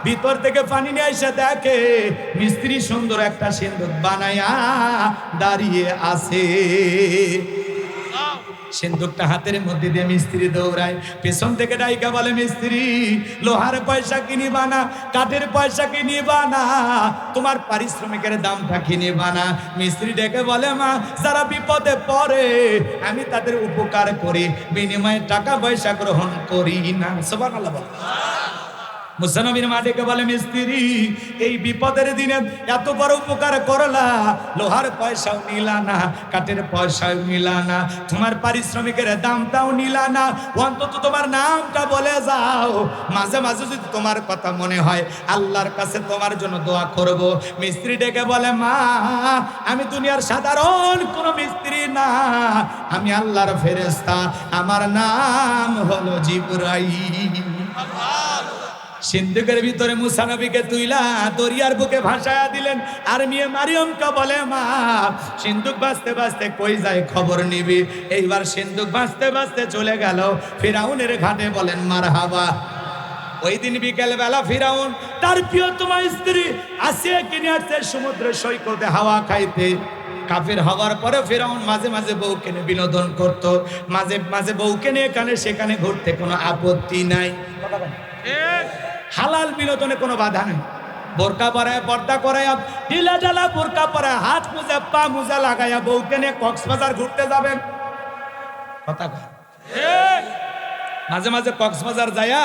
ভিতর থেকে পানি নিয়ে এসে দেখে মিস্ত্রি সুন্দর একটা সিন্ধুক বানায়া দাঁড়িয়ে আছে। সিন্ধুকটা হাতের মধ্যে দিয়ে মিস্ত্রি দৌড়ায়, পেছন থেকে ডাইকা বলে, মিস্ত্রি লোহার পয়সা কিনিবা না, কাঠের পয়সা কিনিবা না, তোমার পারিশ্রমিকের দামটা কিনিবা না। মিস্ত্রি ডেকে বলে, মা যারা বিপদে পড়ে আমি তাদের উপকার করি, বিনিময়ে টাকা পয়সা গ্রহণ করি না। সুবহানাল্লাহ। মুসা নবীর মা ডেকে বলে, মিস্ত্রি এই বিপদের দিনে এত বড় উপকার করলা, লোহার পয়সাও নিলা না, কাঠের পয়সাও নিলা না, তোমার পারিশ্রমিকের দামটাও নিলা না, অন্তত তোমার নামটা বলে যাও, মাঝে মাঝে যদি তোমার কথা মনে হয় আল্লাহর কাছে তোমার জন্য দোয়া করব। মিস্ত্রি ডেকে বলে, মা আমি দুনিয়ার সাধারণ কোনো মিস্ত্রি না, আমি আল্লাহর ফেরেশতা, আমার নাম হলো জিবরাইল। সিন্ধুকের ভিতরে মুসা নবীকে তুইলা দরিয়ার বুকে ভাসায়া দিলেন। আর মেয়ে মারিয়মকে বলে, মা সিন্ধুক বাঁচতে বাঁচতে কই যায় খবর নিবি। এইবার সিন্ধুক বাঁচতে বাঁচতে চলে গেল ফিরাউনের ঘাটে। বলেন মারহাবা। ওই দিন বিকেল বেলা ফিরাউন তার প্রিয়তমা স্ত্রী আসিয়াকে নিয়ে আসছে সমুদ্রের সৈকতে হাওয়া খাইতে। কাফের হওয়ার পরে ফিরাউন মাঝে মাঝে বউকে নিয়ে বিনোদন করত, মাঝে মাঝে বউকে নিয়ে এখানে সেখানে ঘুরতে কোনো আপত্তি নাই, হালাল বিনোদনে কোনো বাধা নেই। বোরকা পরায়, পর্দা করায়, ঢিলা ঢালা বোরকা পরায়, হাত মোজা পা মোজা লাগাইয়া বউকে নিয়ে কক্সবাজার ঘুরতে যাবেন। কথা কয় মাঝে মাঝে কক্সবাজার যায়া